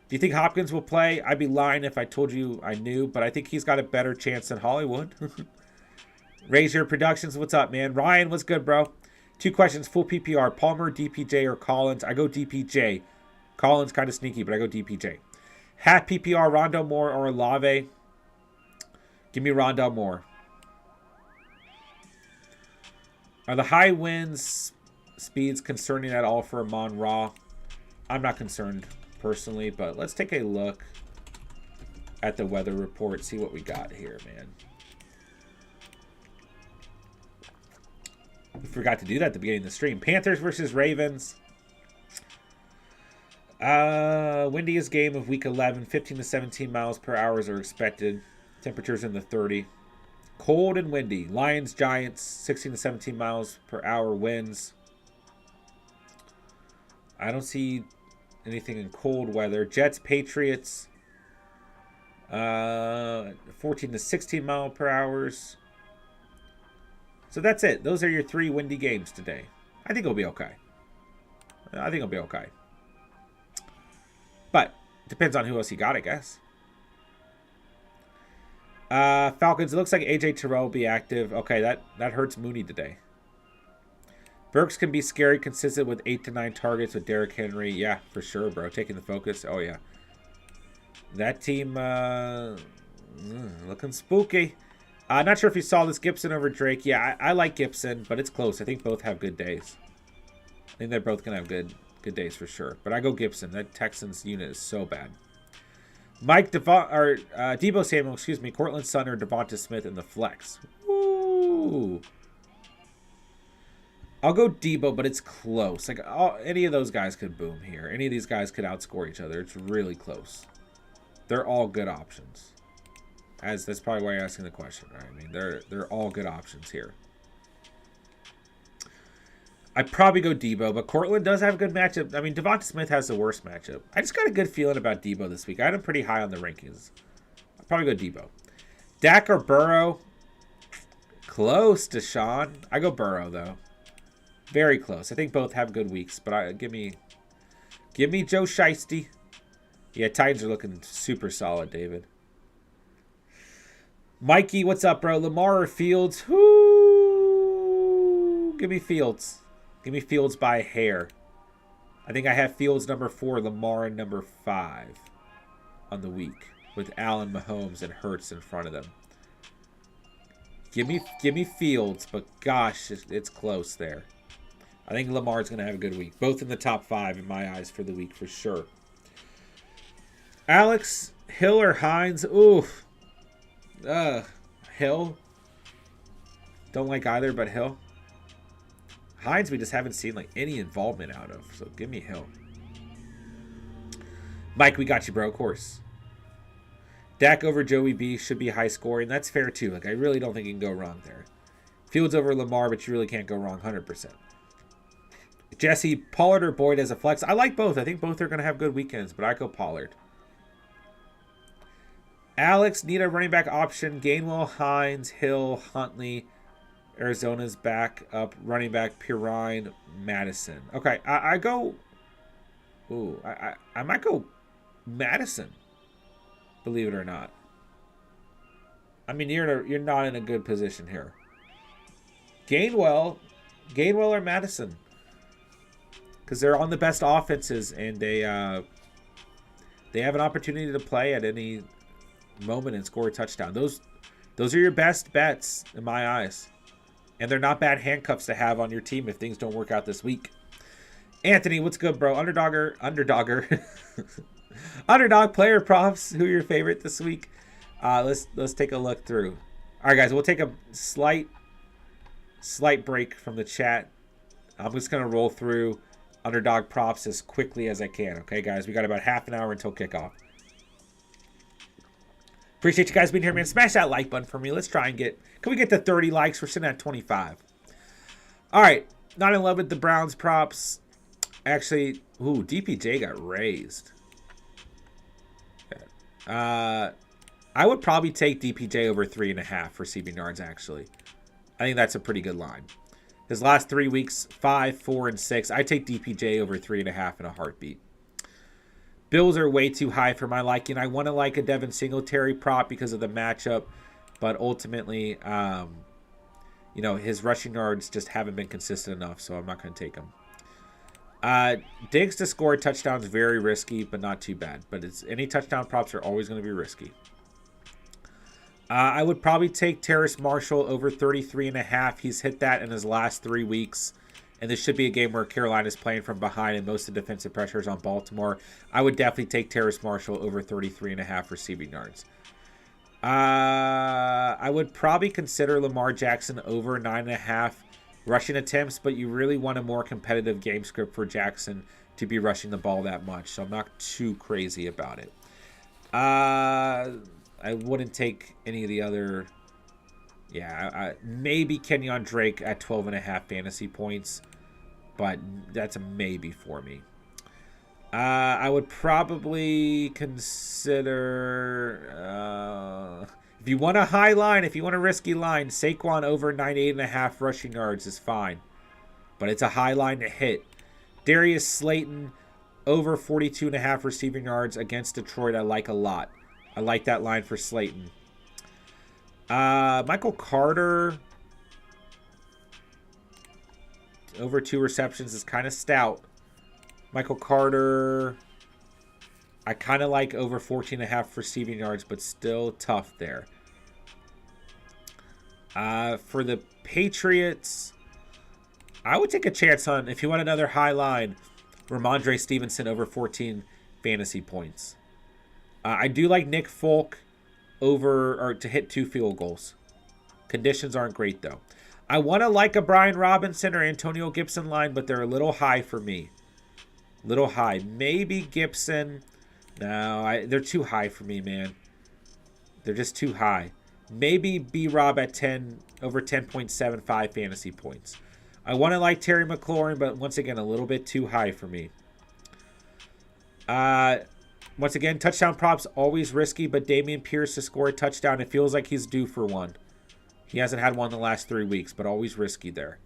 Do you think Hopkins will play? I'd be lying if I told you I knew, but I think he's got a better chance than Hollywood. Raise Your Productions, what's up, man? Ryan, what's good, bro? 2 questions, full PPR. Palmer, DPJ, or Collins? I go DPJ. Collins kind of sneaky, but I go DPJ. Half PPR, Rondo Moore or Olave? Give me Rondo Moore. Are the high winds speeds concerning at all for Amon Ra? I'm not concerned personally, but let's take a look at the weather report, see what we got here, man. We forgot to do that at the beginning of the stream. Panthers versus Ravens. Windiest game of week 11. 15 to 17 miles per hour are expected. Temperatures in the 30. Cold and windy. Lions, Giants, 16 to 17 miles per hour winds. I don't see anything in cold weather. Jets, Patriots, 14 to 16 mile per hours. So that's it. Those are your 3 windy games today. I think it'll be okay. But depends on who else you got, I guess. Falcons, it looks like AJ Terrell will be active. Okay, that hurts Mooney today. Burks can be scary, consistent with 8 to 9 targets with Derrick Henry. Yeah, for sure, bro. Taking the focus. Oh, yeah. That team looking spooky. Not sure if you saw this Gibson over Drake. Yeah, I like Gibson, but it's close. I think both have good days. I think they're both going to have good days for sure. But I go Gibson. That Texans unit is so bad. Debo Samuel, excuse me, Cortland Sutton or Devonta Smith in the flex. Woo! I'll go Debo, but it's close. Like any of those guys could boom here. Any of these guys could outscore each other. It's really close. They're all good options. That's probably why you're asking the question, right? I mean, they're all good options here. I'd probably go Debo, but Cortland does have a good matchup. I mean, Devonta Smith has the worst matchup. I just got a good feeling about Debo this week. I had him pretty high on the rankings. I'll probably go Debo. Dak or Burrow? Close to Sean. I go Burrow, though. Very close. I think both have good weeks, but give me Joe Shiesty. Yeah, Titans are looking super solid, David. Mikey, what's up, bro? Lamar or Fields? Whoo! Give me Fields. Give me Fields by a hair. I think I have Fields number 4, Lamar number 5 on the week with Allen, Mahomes, and Hurts in front of them. Give me Fields, but gosh, it's close there. I think Lamar's going to have a good week. Both in the top 5 in my eyes for the week for sure. Alex, Hill or Hines? Oof. Hill. Don't like either but Hill. Hines we just haven't seen like any involvement out of. So give me Hill. Mike, we got you, bro. Of course. Dak over Joey B should be high scoring. That's fair too. Like I really don't think you can go wrong there. Fields over Lamar, but you really can't go wrong 100%. Jesse, Pollard or Boyd as a flex? I like both. I think both are going to have good weekends, but I go Pollard. Alex, need a running back option. Gainwell, Hines, Hill, Huntley. Arizona's back up. Running back, Pirine, Madison. Okay, I go... Ooh, I might go Madison. Believe it or not. I mean, you're not in a good position here. Gainwell or Madison. Because they're on the best offenses, and they have an opportunity to play at any moment and score a touchdown. Those are your best bets in my eyes. And they're not bad handcuffs to have on your team if things don't work out this week. Anthony, what's good, bro? Underdogger. Underdog player props. Who are your favorite this week? Let's take a look through. All right, guys, we'll take a slight break from the chat. I'm just going to roll through Underdog props as quickly as I can. Okay, guys? We got about half an hour until kickoff. Appreciate you guys being here, man. Smash that like button for me. Let's try and can we get to 30 likes? We're sitting at 25. All right. Not in love with the Browns props. Actually, DPJ got raised. I would probably take DPJ over 3.5 receiving yards, actually. I think that's a pretty good line. His last 3 weeks, 5, 4, and 6. I take DPJ over 3.5 in a heartbeat. Bills are way too high for my liking. I want to like a Devin Singletary prop because of the matchup, but ultimately, his rushing yards just haven't been consistent enough, so I'm not going to take him. Diggs to score a touchdown is very risky, but not too bad. But any touchdown props are always going to be risky. I would probably take Terrace Marshall over 33.5. He's hit that in his last 3 weeks. And this should be a game where Carolina's playing from behind and most of the defensive pressure is on Baltimore. I would definitely take Terrace Marshall over 33.5 receiving yards. I would probably consider Lamar Jackson over 9.5 rushing attempts, but you really want a more competitive game script for Jackson to be rushing the ball that much. So I'm not too crazy about it. I wouldn't take any of the other. Yeah, maybe Kenyon Drake at 12.5 fantasy points, but that's a maybe for me. I would probably consider, if you want a high line, if you want a risky line, Saquon over 98.5 rushing yards is fine, but it's a high line to hit. Darius Slayton over 42.5 receiving yards against Detroit, I like a lot. I like that line for Slayton. Michael Carter over 2 receptions is kind of stout. Michael Carter, I kind of like over 14.5 receiving yards, but still tough there. For the Patriots, I would take a chance on, if you want another high line, Ramondre Stevenson over 14 fantasy points. I do like Nick Folk to hit 2 field goals. Conditions aren't great, though. I want to like a Brian Robinson or Antonio Gibson line, but they're a little high for me. Little high. Maybe Gibson. No, they're too high for me, man. They're just too high. Maybe B-Rob at 10, over 10.75 fantasy points. I want to like Terry McLaurin, but once again, a little bit too high for me. Once again, touchdown props always risky, but Dameon Pierce to score a touchdown, it feels like he's due for one. He hasn't had one in the last 3 weeks, but always risky there.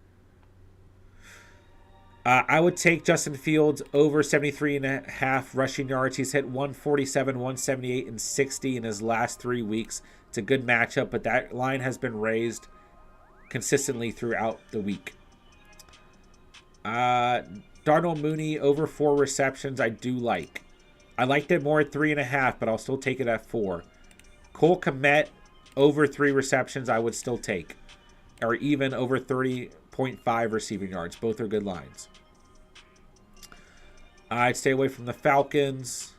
I would take Justin Fields over 73.5 rushing yards. He's hit 147, 178, and 60 in his last 3 weeks. It's a good matchup, but that line has been raised consistently throughout the week. Darnell Mooney over 4 receptions, I do like. I liked it more at 3.5, but I'll still take it at 4. Cole Kmet over 3 receptions, I would still take. Or even over 30.5 receiving yards. Both are good lines. I'd stay away from the Falcons.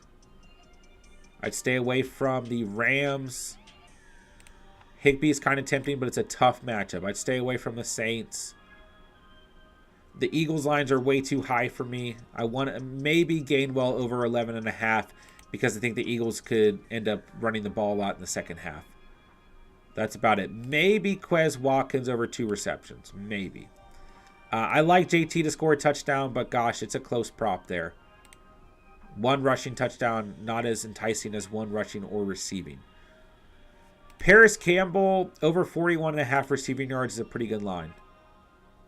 I'd stay away from the Rams. Higbee is kind of tempting, but it's a tough matchup. I'd stay away from the Saints. The Eagles lines are way too high for me. I want maybe Gainwell over 11.5 because I think the Eagles could end up running the ball a lot in the second half. That's about it. Maybe Quez Watkins over 2 receptions. Maybe. I like JT to score a touchdown, but gosh, it's a close prop there. 1 rushing touchdown, not as enticing as 1 rushing or receiving. Paris Campbell over 41.5 receiving yards is a pretty good line.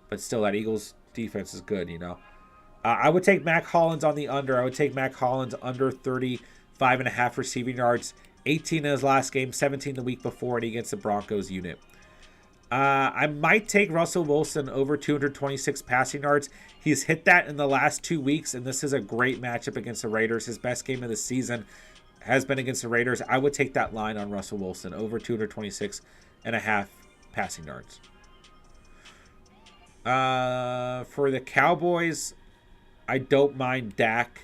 But still, that Eagles defense is good, you know. I would take Mac Hollins on the under. I would take Mac Hollins under 35.5 receiving yards. 18 in his last game, 17 the week before, and against the Broncos unit. I might take Russell Wilson over 226 passing yards. He's hit that in the last 2 weeks, and this is a great matchup against the Raiders. His best game of the season has been against the Raiders. I would take that line on Russell Wilson over 226.5 passing yards. For the Cowboys, I don't mind Dak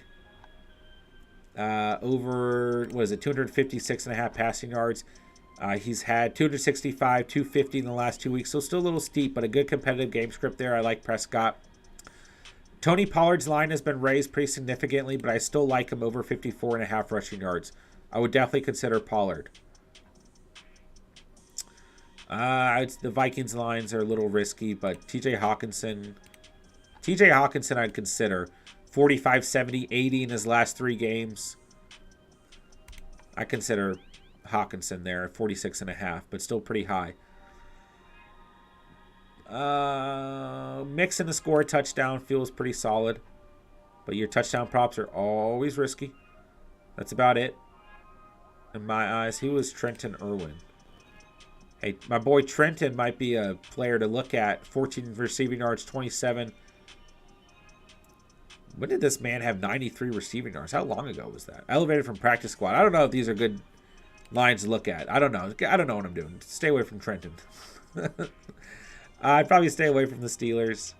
over, 256.5 passing yards. He's had 265, 250 in the last 2 weeks, so still a little steep, but a good competitive game script there. I like Prescott. Tony Pollard's line has been raised pretty significantly, but I still like him over 54.5 rushing yards. I would definitely consider Pollard. The Vikings lines are a little risky, but TJ Hawkinson I'd consider. 45, 70, 80 in his last 3 games. I consider Hawkinson there at 46.5, but still pretty high. Mixon to score a touchdown feels pretty solid, but your touchdown props are always risky. That's about it in my eyes. Who was Trenton Irwin? Hey, my boy Trenton might be a player to look at. 14 receiving yards, 27. When did this man have 93 receiving yards? How long ago was that? Elevated from practice squad. I don't know if these are good lines to look at. I don't know. I don't know what I'm doing. Stay away from Trenton. I'd probably stay away from the Steelers.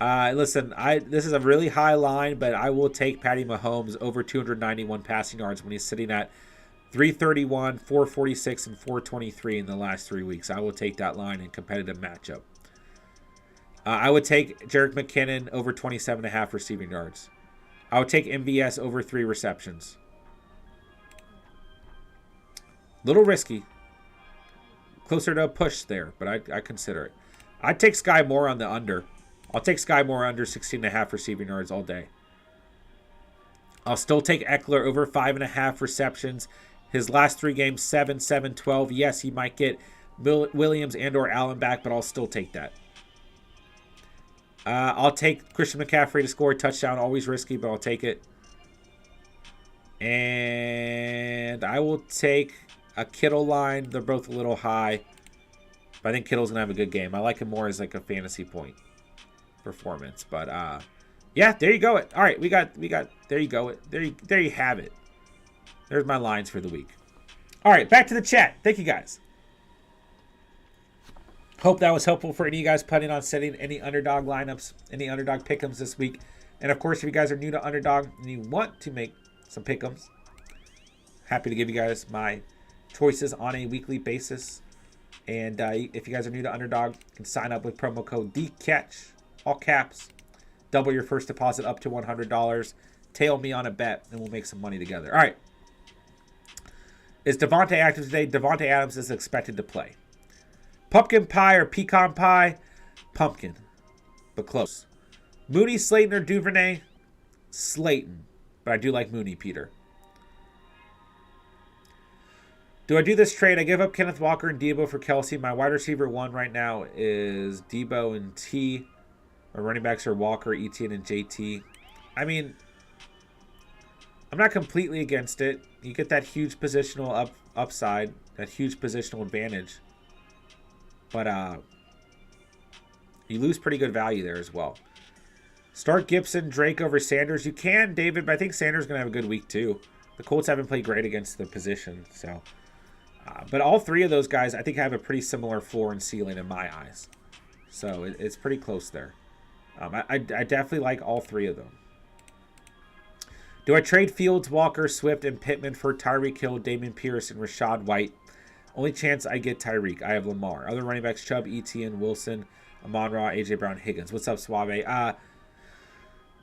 Listen, this is a really high line, but I will take Patty Mahomes over 291 passing yards when he's sitting at 331, 446, and 423 in the last 3 weeks. I will take that line in competitive matchup. I would take Jerick McKinnon over 27.5 receiving yards. I would take MVS over 3 receptions. Little risky. Closer to a push there, but I consider it. I'd take Sky Moore on the under. I'll take Sky Moore under 16.5 receiving yards all day. I'll still take Eckler over 5.5 receptions. His last 3 games, 7, 7, 12. Yes, he might get Williams and or Allen back, but I'll still take that. I'll take Christian McCaffrey to score a touchdown. Always risky, but I'll take it. And I will take a Kittle line. They're both a little high, but I think Kittle's going to have a good game. I like him more as like a fantasy point performance. But, yeah, there you go. All right, we got, there you go. There you have it. There's my lines for the week. All right, back to the chat. Thank you, guys. Hope that was helpful for any of you guys planning on setting any underdog lineups, any underdog pick'ems this week. And, of course, if you guys are new to Underdog and you want to make some pick'ems, happy to give you guys my choices on a weekly basis. And if you guys are new to Underdog, you can sign up with promo code DCatch, all caps. Double your first deposit up to $100. Tail me on a bet, and we'll make some money together. All right. Is Devontae active today? Devontae Adams is expected to play. Pumpkin pie or pecan pie? Pumpkin, but close. Mooney, Slayton, or Duvernay? Slayton, but I do like Mooney, Peter. Do I do this trade? I give up Kenneth Walker and Debo for Kelsey. My wide receiver 1 right now is Debo and T. My running backs are Walker, Etienne, and JT. I mean, I'm not completely against it. You get that huge positional upside, that huge positional advantage. But you lose pretty good value there as well. Start Gibson, Drake over Sanders. You can, David, but I think Sanders is going to have a good week too. The Colts haven't played great against the position. So, but all 3 of those guys, I think, have a pretty similar floor and ceiling in my eyes. So it's pretty close there. I definitely like all 3 of them. Do I trade Fields, Walker, Swift, and Pittman for Tyreek Hill, Dameon Pierce, and Rashad White? Only chance I get Tyreek. I have Lamar. Other running backs, Chubb, Etienne, Wilson, Amon-Ra, A.J. Brown, Higgins. What's up, Suave?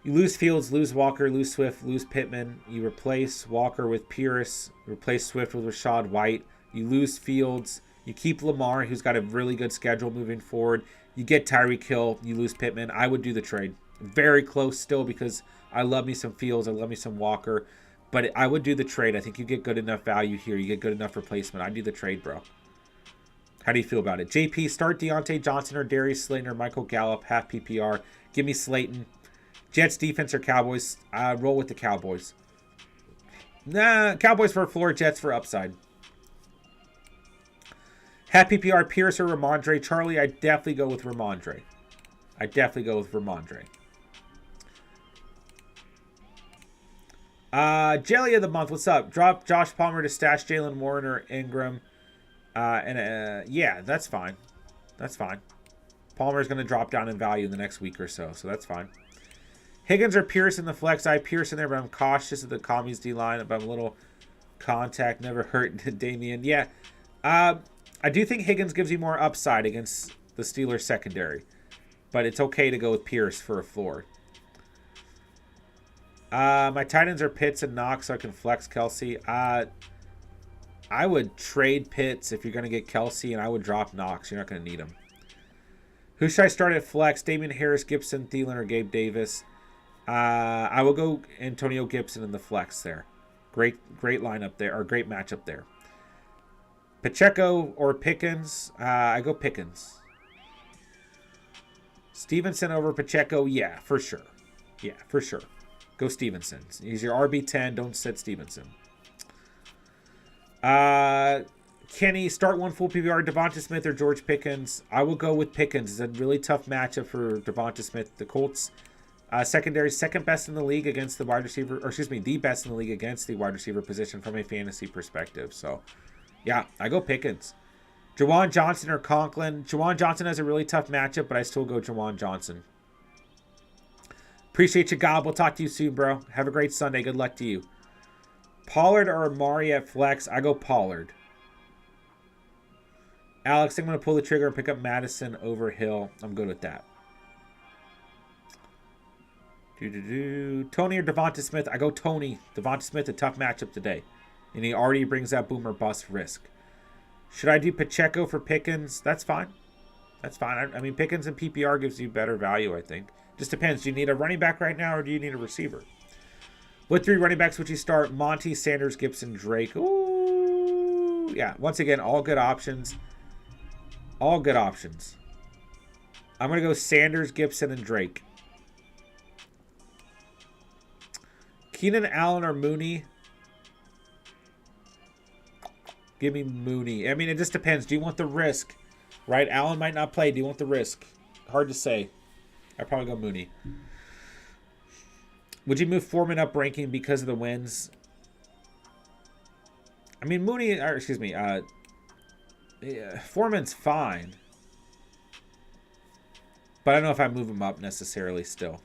You lose Fields, lose Walker, lose Swift, lose Pittman. You replace Walker with Pierce. Replace Swift with Rashad White. You lose Fields. You keep Lamar, who's got a really good schedule moving forward. You get Tyreek Hill. You lose Pittman. I would do the trade. Very close still because I love me some Fields. I love me some Walker. But I would do the trade. I think you get good enough value here. You get good enough replacement. I'd do the trade, bro. How do you feel about it? JP, start Deontay Johnson or Darius Slayton or Michael Gallup, half PPR. Give me Slayton. Jets defense or Cowboys? Roll with the Cowboys. Nah, Cowboys for floor, Jets for upside. Half PPR, Pierce or Ramondre. Charlie, I definitely go with Ramondre. Jelly of the month, what's up? Drop Josh Palmer to stash Jalen Warren or Ingram. Yeah, that's fine. Palmer's going to drop down in value in the next week or so that's fine. Higgins or Pierce in the flex. I have Pierce in there, but I'm cautious of the Commies D-line. But I'm a little contact. Never hurt Damian. Yeah, I do think Higgins gives you more upside against the Steelers secondary. But it's okay to go with Pierce for a floor. My tight ends are Pitts and Knox, so I can flex Kelsey. I would trade Pitts if you're going to get Kelsey, and I would drop Knox. You're not going to need him. Who should I start at flex? Damian Harris, Gibson, Thielen, or Gabe Davis? I will go Antonio Gibson in the flex there. Great lineup there, or great matchup there. Pacheco or Pickens? I go Pickens. Stevenson over Pacheco? Yeah, for sure. Go Stevenson. He's your RB10. Don't sit Stevenson. Kenny, start one full PPR, Devonta Smith or George Pickens. I will go with Pickens. It's a really tough matchup for Devonta Smith. The Colts secondary, second best in the league against the wide receiver, or excuse me, the best in the league against the wide receiver position from a fantasy perspective. So, yeah, I go Pickens. Jawan Johnson or Conklin. Jawan Johnson has a really tough matchup, but I still go Jawan Johnson. Appreciate you, Gob. We'll talk to you soon, bro. Have a great Sunday. Good luck to you. Pollard or Amari at flex? I go Pollard. Alex, I'm going to pull the trigger and pick up Madison over Hill. I'm good with that. Tony or Devonta Smith? I go Tony. Devonta Smith, a tough matchup today. And he already brings that boom or bust risk. Should I do Pacheco for Pickens? That's fine. That's fine. I mean, Pickens and PPR gives you better value, I think. Just depends. Do you need a running back right now or do you need a receiver? What 3 running backs would you start? Monty, Sanders, Gibson, Drake. Ooh. Yeah, once again, all good options. All good options. I'm going to go Sanders, Gibson, and Drake. Keenan Allen or Mooney? Give me Mooney. I mean, it just depends. Do you want the risk? Right? Allen might not play. Do you want the risk? Hard to say. I'd probably go Mooney. Would you move Foreman up ranking because of the wins? I mean, Mooney, or excuse me, yeah, Foreman's fine. But I don't know if I move him up necessarily still.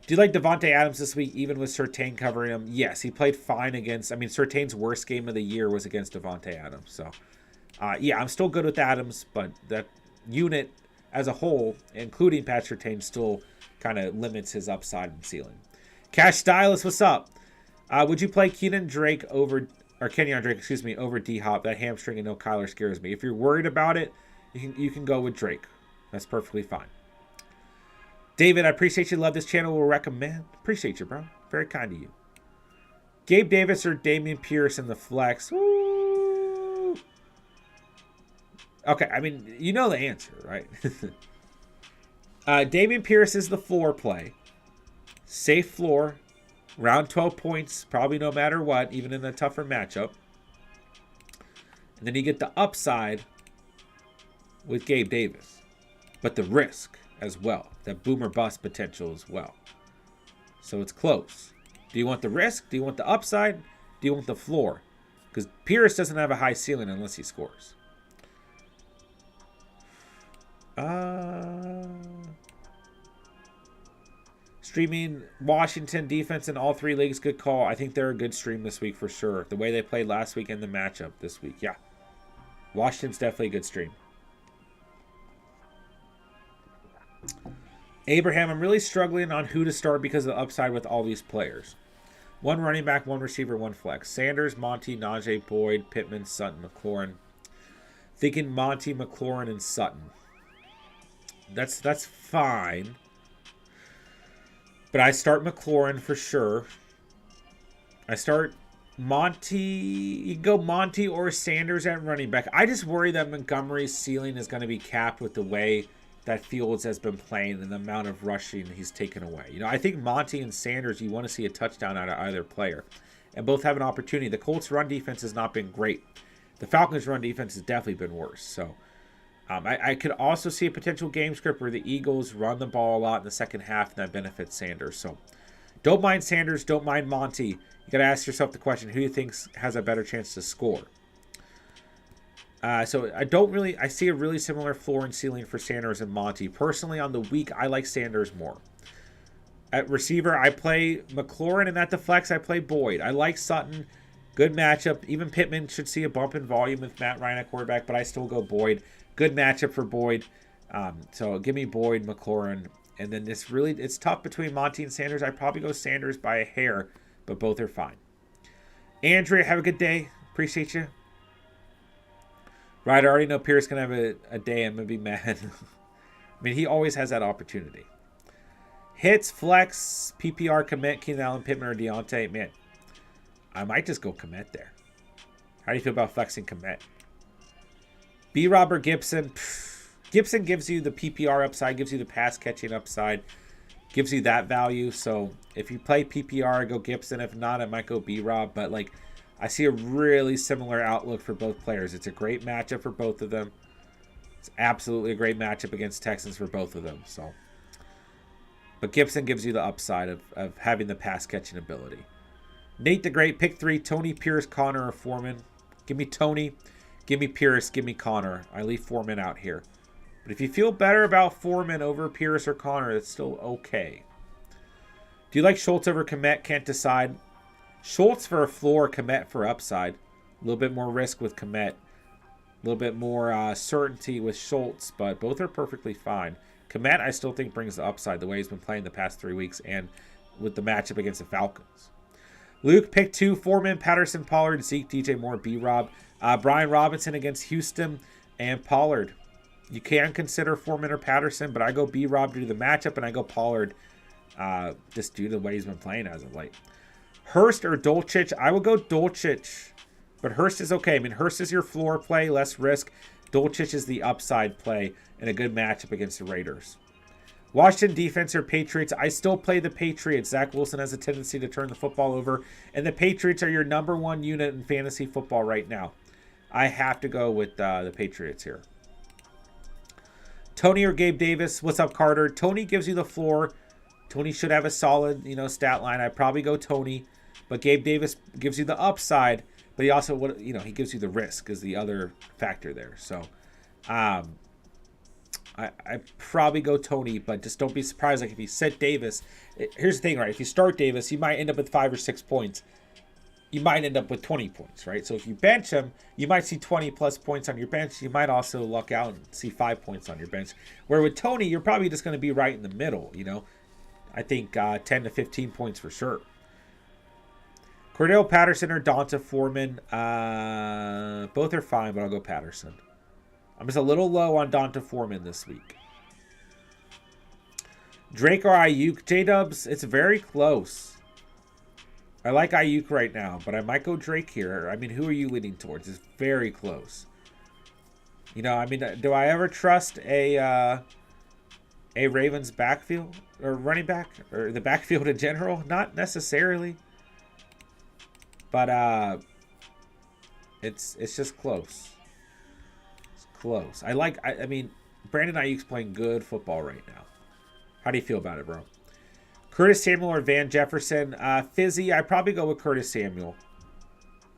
Do you like Devontae Adams this week, even with Surtain covering him? Yes, he played fine against... I mean, Surtain's worst game of the year was against Devontae Adams. So, yeah, I'm still good with Adams, but that unit as a whole, including Pat Surtain, still kind of limits his upside and ceiling. Cash Stylist, what's up? Would you play Kenyon Drake over... Or Kenyon Drake, excuse me, over D-Hop? That hamstring and no Kyler scares me. If you're worried about it, you can go with Drake. That's perfectly fine. David, I appreciate you. Love this channel. Will recommend. Appreciate you, bro. Very kind of you. Gabe Davis or Damian Pierce in the flex? Woo! Okay, I mean, you know the answer, right? Damian Pierce is the floor play. Safe floor. Round 12 points, probably no matter what, even in a tougher matchup. And then you get the upside with Gabe Davis. But the risk as well. That boomer bust potential as well. So it's close. Do you want the risk? Do you want the upside? Do you want the floor? Because Pierce doesn't have a high ceiling unless he scores. Streaming Washington defense in all 3 leagues. Good call. I think they're a good stream this week for sure. The way they played last week and the matchup this week. Yeah. Washington's definitely a good stream. Abraham, I'm really struggling on who to start because of the upside with all these players. 1 running back, 1 receiver, 1 flex. Sanders, Monty, Najee, Boyd, Pittman, Sutton, McLaurin. Thinking Monty, McLaurin, and Sutton. That's fine. But I start McLaurin for sure. I start Monty. You can go Monty or Sanders at running back. I just worry that Montgomery's ceiling is going to be capped with the way that Fields has been playing and the amount of rushing he's taken away. You know, I think Monty and Sanders, you want to see a touchdown out of either player. And both have an opportunity. The Colts' run defense has not been great. The Falcons' run defense has definitely been worse. So, I could also see a potential game script where the Eagles run the ball a lot in the second half, and that benefits Sanders. So, don't mind Sanders, don't mind Monty. You got to ask yourself the question, who do you think has a better chance to score? So, I see a really similar floor and ceiling for Sanders and Monty. Personally, on the week, I like Sanders more. At receiver, I play McLaurin, and at the flex, I play Boyd. I like Sutton. Good matchup. Even Pittman should see a bump in volume with Matt Ryan at quarterback, but I still go Boyd. Good matchup for Boyd. So give me Boyd, McLaurin. And then it's tough between Monty and Sanders. I'd probably go Sanders by a hair, but both are fine. Andrea, have a good day. Appreciate you. Right, I already know Pierce going to have a day. I'm going to be mad. I mean, he always has that opportunity. Hits, flex, PPR, commit, Keenan Allen, Pittman, or Deontay. Man, I might just go commit there. How do you feel about flexing commit? B. Robert Gibson. Gibson gives you the PPR upside, gives you the pass catching upside. gives you that value. So if you play PPR, I go Gibson. If not, I might go B-Rob. But like, I see a really similar outlook for both players. It's a great matchup for both of them. It's absolutely a great matchup against Texans for both of them. So, but Gibson gives you the upside of having the pass catching ability. Nate the Great, pick 3, Tony, Pierce, Connor, or Foreman. Give me Tony, give me Pierce, give me Connor. I leave Foreman out here. But if you feel better about Foreman over Pierce or Connor, it's still okay. Do you like Schultz over Kmet? Can't decide. Schultz for a floor, Kmet for upside. A little bit more risk with Kmet. A little bit more certainty with Schultz, but both are perfectly fine. Kmet, I still think, brings the upside the way he's been playing the past 3 weeks and with the matchup against the Falcons. Luke, pick 2, Foreman, Patterson, Pollard, Zeke, DJ Moore, B-Rob. Brian Robinson against Houston and Pollard. You can consider Foreman or Patterson, but I go B-Rob due to the matchup, and I go Pollard just due to the way he's been playing as of late. Hurst or Dolchich? I would go Dolchich, but Hurst is okay. I mean, Hurst is your floor play, less risk. Dolchich is the upside play in a good matchup against the Raiders. Washington defense or Patriots? I still play the Patriots. Zach Wilson has a tendency to turn the football over, and the Patriots are your #1 unit in fantasy football right now. I have to go with the Patriots here. Tony or Gabe Davis? What's up, Carter? Tony gives you the floor. Tony should have a solid, stat line. I'd probably go Tony, but Gabe Davis gives you the upside, but he also, he gives you the risk is the other factor there. So, I probably go Tony, but just don't be surprised. Like if you sit Davis, here's the thing, right? If you start Davis, you might end up with 5 or 6 points. You might end up with 20 points, right? So if you bench him, you might see 20 plus points on your bench. You might also luck out and see 5 points on your bench. Where with Tony, you're probably just going to be right in the middle, I think 10 to 15 points for sure. Cordell Patterson or Donta Foreman? Both are fine, but I'll go Patterson. I'm just a little low on Donta Foreman this week. Drake or Ayuk? J-Dubs, it's very close. I like Ayuk right now, but I might go Drake here. I mean, who are you leaning towards? It's very close. Do I ever trust a Ravens backfield or running back or the backfield in general? Not necessarily. But it's just close. It's close. I mean, Brandon Ayuk's playing good football right now. How do you feel about it, bro? Curtis Samuel or Van Jefferson? Fizzy, I'd probably go with Curtis Samuel.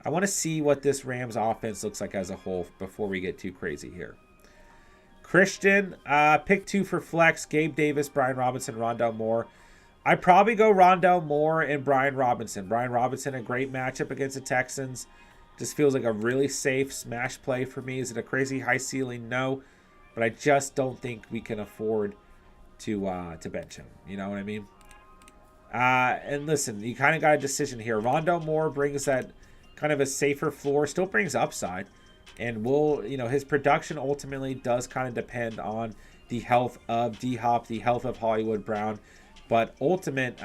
I want to see what this Rams offense looks like as a whole before we get too crazy here. Christian, pick 2 for flex. Gabe Davis, Brian Robinson, Rondell Moore. I'd probably go Rondell Moore and Brian Robinson. Brian Robinson, a great matchup against the Texans. Just feels like a really safe smash play for me. Is it a crazy high ceiling? No. But I just don't think we can afford to bench him. You know what I mean? And listen, you kind of got a decision here. Rondell Moore brings that kind of a safer floor, still brings upside. And his production ultimately does kind of depend on the health of D-Hop, the health of Hollywood Brown. But ultimately,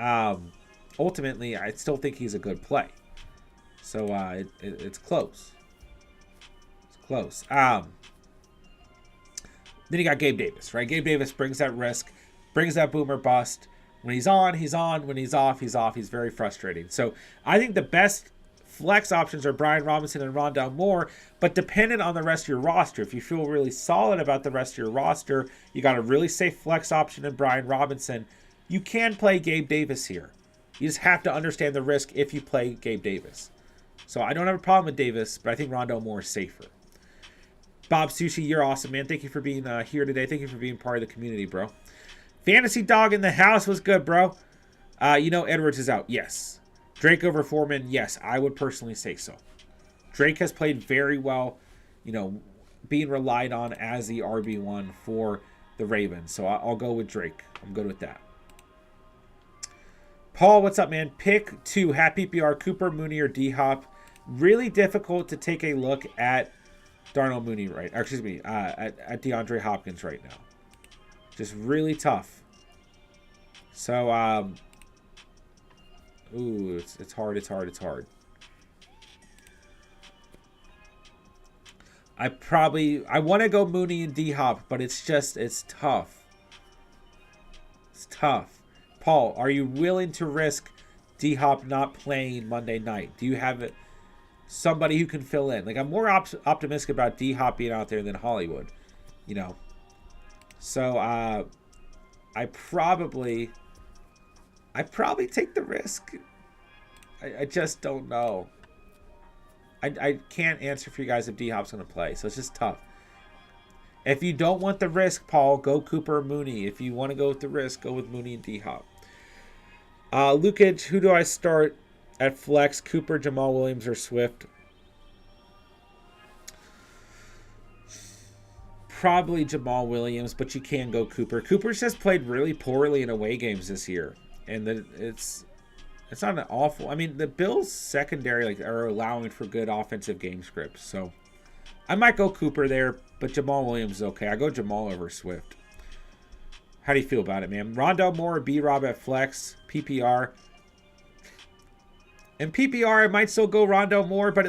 I still think he's a good play. So it's close. It's close. Then you got Gabe Davis, right? Gabe Davis brings that risk, brings that boomer bust. When he's on, he's on. When he's off, he's off. He's very frustrating. So I think the best flex options are Brian Robinson and Rondell Moore, but dependent on the rest of your roster. If you feel really solid about the rest of your roster, you got a really safe flex option in Brian Robinson. You can play Gabe Davis here. You just have to understand the risk if you play Gabe Davis. So I don't have a problem with Davis, but I think Rondell Moore is safer. Bob Sushi, you're awesome, man. Thank you for being here today. Thank you for being part of the community, bro. Fantasy Dog in the house was good, bro. Edwards is out. Yes. Drake over Foreman. Yes, I would personally say so. Drake has played very well, being relied on as the RB1 for the Ravens. So I'll go with Drake. I'm good with that. Paul, what's up, man? Pick 2. Happy PPR, Cooper, Mooney, or D-Hop. Really difficult to take a look at Darnell Mooney at DeAndre Hopkins right now. Just really tough. So, it's hard. I want to go Mooney and D-Hop, but it's tough. It's tough. Paul, are you willing to risk D-Hop not playing Monday night? Do you have somebody who can fill in? Like, I'm more optimistic about D-Hop being out there than Hollywood, you know. So I probably take the risk. I just don't know. I can't answer for you guys if D-Hop's going to play, so it's just tough. If you don't want the risk, Paul, go Cooper or Mooney. If you want to go with the risk, go with Mooney and D-Hop. Lukage, who do I start at flex? Cooper, Jamal Williams, or Swift? Probably Jamal Williams, but you can go Cooper. Cooper's just played really poorly in away games this year, and it's not an awful. I mean, the Bills secondary are allowing for good offensive game scripts, so I might go Cooper there, but Jamal Williams is okay. I go Jamal over Swift. How do you feel about it, man? Rondell Moore or B-Rob at flex, PPR. In PPR, I might still go Rondell Moore, but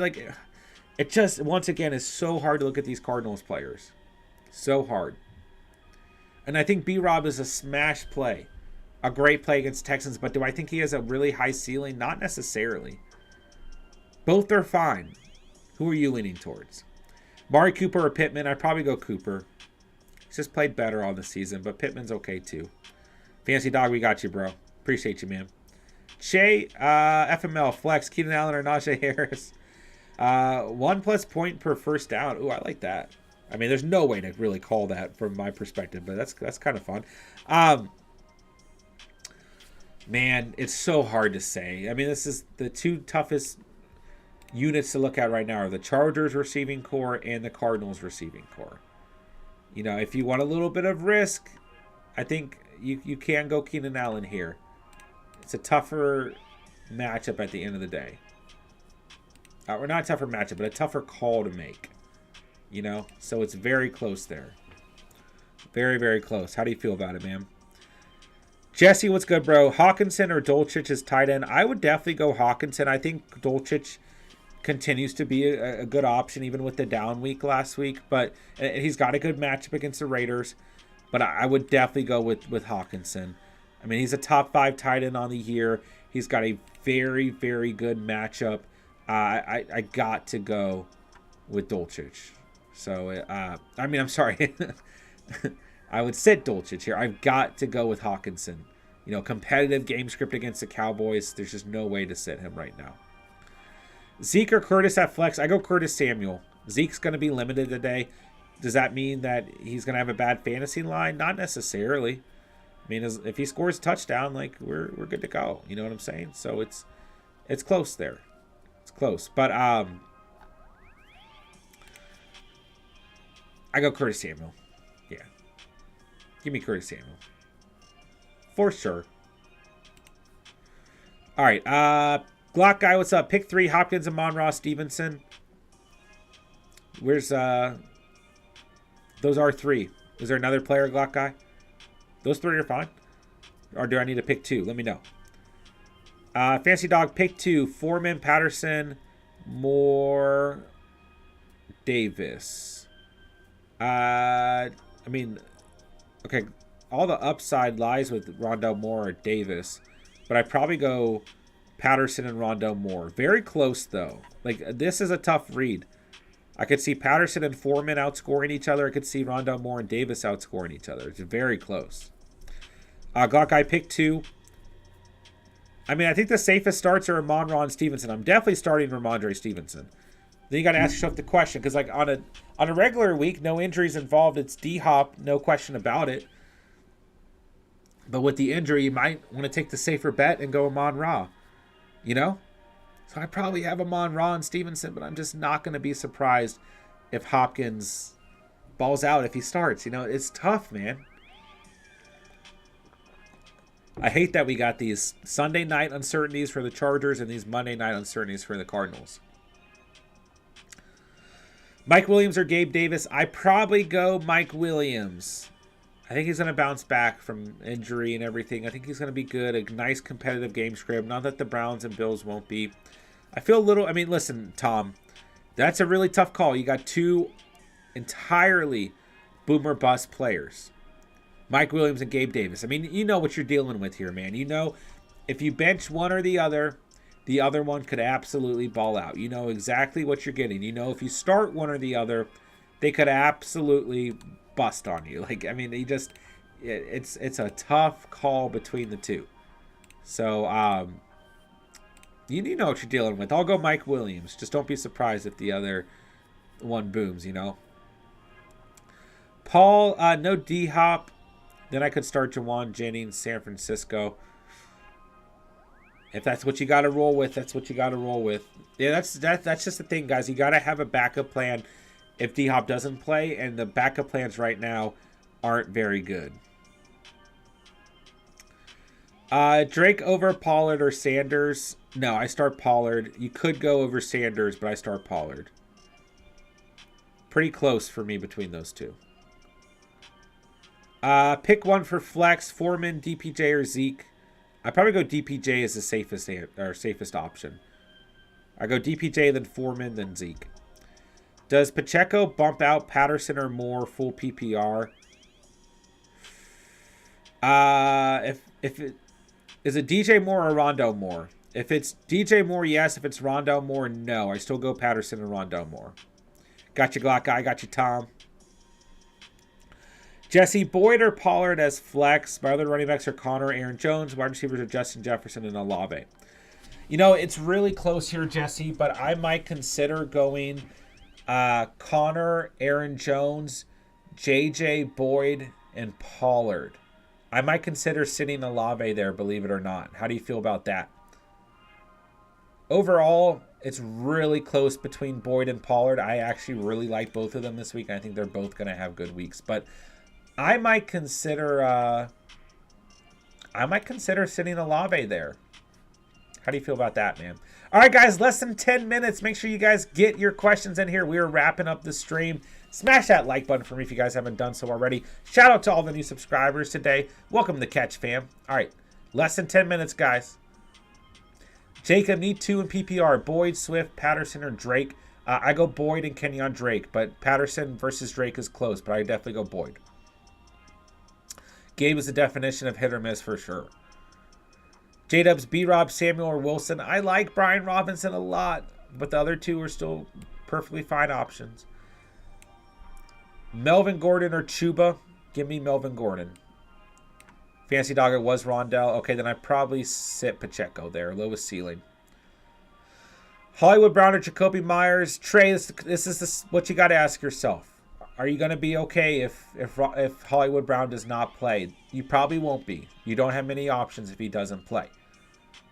it just, once again, is so hard to look at these Cardinals players. So hard. And I think B-Rob is a smash play. A great play against Texans, but do I think he has a really high ceiling? Not necessarily. Both are fine. Who are you leaning towards? Mari Cooper or Pittman? I'd probably go Cooper. He's just played better all the season, but Pittman's okay too. Fancy Dog, we got you, bro. Appreciate you, man. Shay, FML, flex, Keenan Allen or Najee Harris. 1+ point per first down. Ooh, I like that. I mean, there's no way to really call that from my perspective, but that's kind of fun. Man, it's so hard to say. I mean, this is the two toughest units to look at right now are the Chargers receiving core and the Cardinals receiving core. You know, if you want a little bit of risk, I think you can go Keenan Allen here. It's a tougher matchup at the end of the day. Or not a tougher matchup, but a tougher call to make. You know, so it's very close there. Very, very close. How do you feel about it, man? Jesse, what's good, bro? Hawkinson or Dulcich is tight end? I would definitely go Hawkinson. I think Dulcich continues to be a good option, even with the down week last week. But he's got a good matchup against the Raiders. But I would definitely go with Hawkinson. I mean, he's a top 5 tight end on the year. He's got a very, very good matchup. I got to go with Dulcich. So, I mean, I'm sorry. I would sit Dulcich here. I've got to go with Hawkinson. You know, competitive game script against the Cowboys. There's just no way to sit him right now. Zeke or Curtis at flex? I go Curtis Samuel. Zeke's going to be limited today. Does that mean that he's going to have a bad fantasy line? Not necessarily. I mean, if he scores a touchdown, we're good to go. You know what I'm saying? So it's close there. It's close. But I go Curtis Samuel. Yeah. Give me Curtis Samuel. For sure. All right. Glock guy, what's up? Pick 3, Hopkins, Amon-Ra, Stevenson. Where's those are 3. Is there another player, Glock guy? Those 3 are fine. Or do I need to pick 2? Let me know. Fancy Dog, pick 2. Foreman, Patterson, Moore, Davis. I mean, okay, all the upside lies with Rondell Moore or Davis, but I probably go Patterson and Rondell Moore. Very close, though. This is a tough read. I could see Patterson and Foreman outscoring each other. I could see Rondell Moore and Davis outscoring each other. It's very close. Glock, I picked 2. I mean, I think the safest starts are Amon-Ra and Stevenson. I'm definitely starting Ramondre Stevenson. Then you got to ask yourself the question, because on a regular week, no injuries involved. It's D-Hop, no question about it. But with the injury, you might want to take the safer bet and go Amon-Ra. You know? So I probably have Amon-Ra and Stevenson, but I'm just not going to be surprised if Hopkins balls out if he starts. You know, it's tough, man. I hate that we got these Sunday night uncertainties for the Chargers and these Monday night uncertainties for the Cardinals. Mike Williams or Gabe Davis? I probably go Mike Williams. I think he's going to bounce back from injury and everything. I think he's going to be good. A nice competitive game script. Not that the Browns and Bills won't be. I feel a little... I mean, listen, Tom. That's a really tough call. You got 2 entirely boomer bust players. Mike Williams and Gabe Davis. I mean, you know what you're dealing with here, man. You know, if you bench one or the other one could absolutely ball out. You know exactly what you're getting. You know, if you start one or the other, they could absolutely bust on you. Like, I mean, it's a tough call between the two. So, you know what you're dealing with. I'll go Mike Williams. Just don't be surprised if the other one booms, you know. Paul, no D-Hop. Then I could start Jawan Jennings, San Francisco. If that's what you got to roll with, that's what you got to roll with. Yeah, that's just the thing, guys. You got to have a backup plan if D-Hop doesn't play, and the backup plans right now aren't very good. Drake over Pollard or Sanders? No, I start Pollard. You could go over Sanders, but I start Pollard. Pretty close for me between those two. Pick one for flex, Foreman, DPJ, or Zeke. I probably go DPJ as the safest option. I go DPJ, then Foreman, then Zeke. Does Pacheco bump out Patterson or Moore full PPR? Is it DJ Moore or Rondo Moore? If it's DJ Moore, yes. If it's Rondo Moore, no. I still go Patterson and Rondo Moore. Got you, Glock Guy. Got you, Tom. Jesse Boyd or Pollard as flex. My other running backs are Connor, Aaron Jones. Wide receivers are Justin Jefferson and Olave. You know, it's really close here, Jesse, but I might consider going Connor, Aaron Jones, JJ Boyd, and Pollard. I might consider sitting Olave there, believe it or not. How do you feel about that? Overall, it's really close between Boyd and Pollard. I actually really like both of them this week. I think they're both going to have good weeks, but I might consider sitting Olave there. How do you feel about that, man? All right, guys, less than 10 minutes. Make sure you guys get your questions in here. We are wrapping up the stream. Smash that like button for me if you guys haven't done so already. Shout out to all the new subscribers today. Welcome to Catch Fam. All right, less than 10 minutes, guys. Jacob, need two in PPR. Boyd, Swift, Patterson, or Drake. I go Boyd and Kenyon Drake, but Patterson versus Drake is close, but I definitely go Boyd. Gabe is the definition of hit or miss for sure. J-Dubs, B-Rob, Samuel, or Wilson. I like Brian Robinson a lot, but the other two are still perfectly fine options. Melvin Gordon or Chuba? Give me Melvin Gordon. Fancy Dogger was Rondell. Okay, then I probably sit Pacheco there. Lowest ceiling. Hollywood Brown or Jacoby Myers? Trey, this is what you got to ask yourself. Are you going to be okay if Hollywood Brown does not play? You probably won't be. You don't have many options if he doesn't play.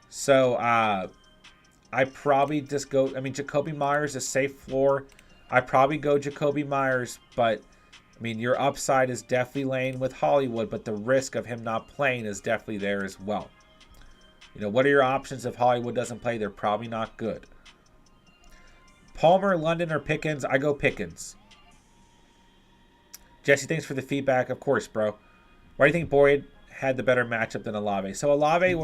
So I probably just go. I mean, Jacoby Myers is safe floor. I probably go Jacoby Myers, but I mean, your upside is definitely laying with Hollywood, but the risk of him not playing is definitely there as well. You know, what are your options if Hollywood doesn't play? They're probably not good. Palmer, London, or Pickens? I go Pickens. Jesse, thanks for the feedback. Of course, bro. Why do you think Boyd had the better matchup than Olave? So Olave,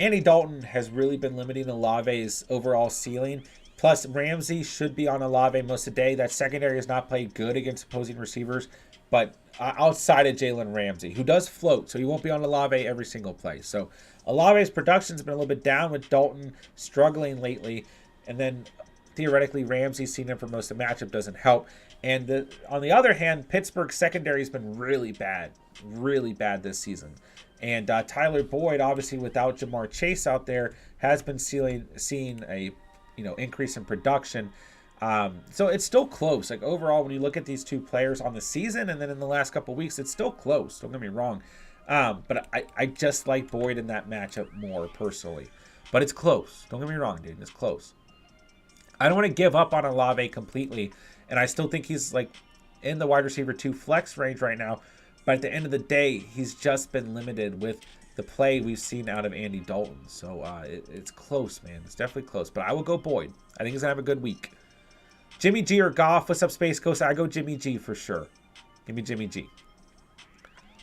Andy Dalton has really been limiting Olave's overall ceiling. Plus, Ramsey should be on Olave most of the day. That secondary has not played good against opposing receivers, but outside of Jalen Ramsey, who does float, so he won't be on Olave every single play. So Olave's production's been a little bit down with Dalton struggling lately, and then theoretically Ramsey's seen him for most of the matchup, doesn't help. And on the other hand, Pittsburgh's secondary has been really bad this season. And Tyler Boyd, obviously without Jamar Chase out there, has been seeing a increase in production. So it's still close. Like overall, when you look at these two players on the season and then in the last couple of weeks, it's still close. Don't get me wrong. But I just like Boyd in that matchup more personally. But it's close. Don't get me wrong, dude. It's close. I don't want to give up on Olave completely. And I still think he's like in the wide receiver 2 flex range right now. But at the end of the day, he's just been limited with the play we've seen out of Andy Dalton. So it's close, man. It's definitely close. But I will go Boyd. I think he's going to have a good week. Jimmy G or Goff? What's up, Space Coast? I go Jimmy G for sure. Give me Jimmy G.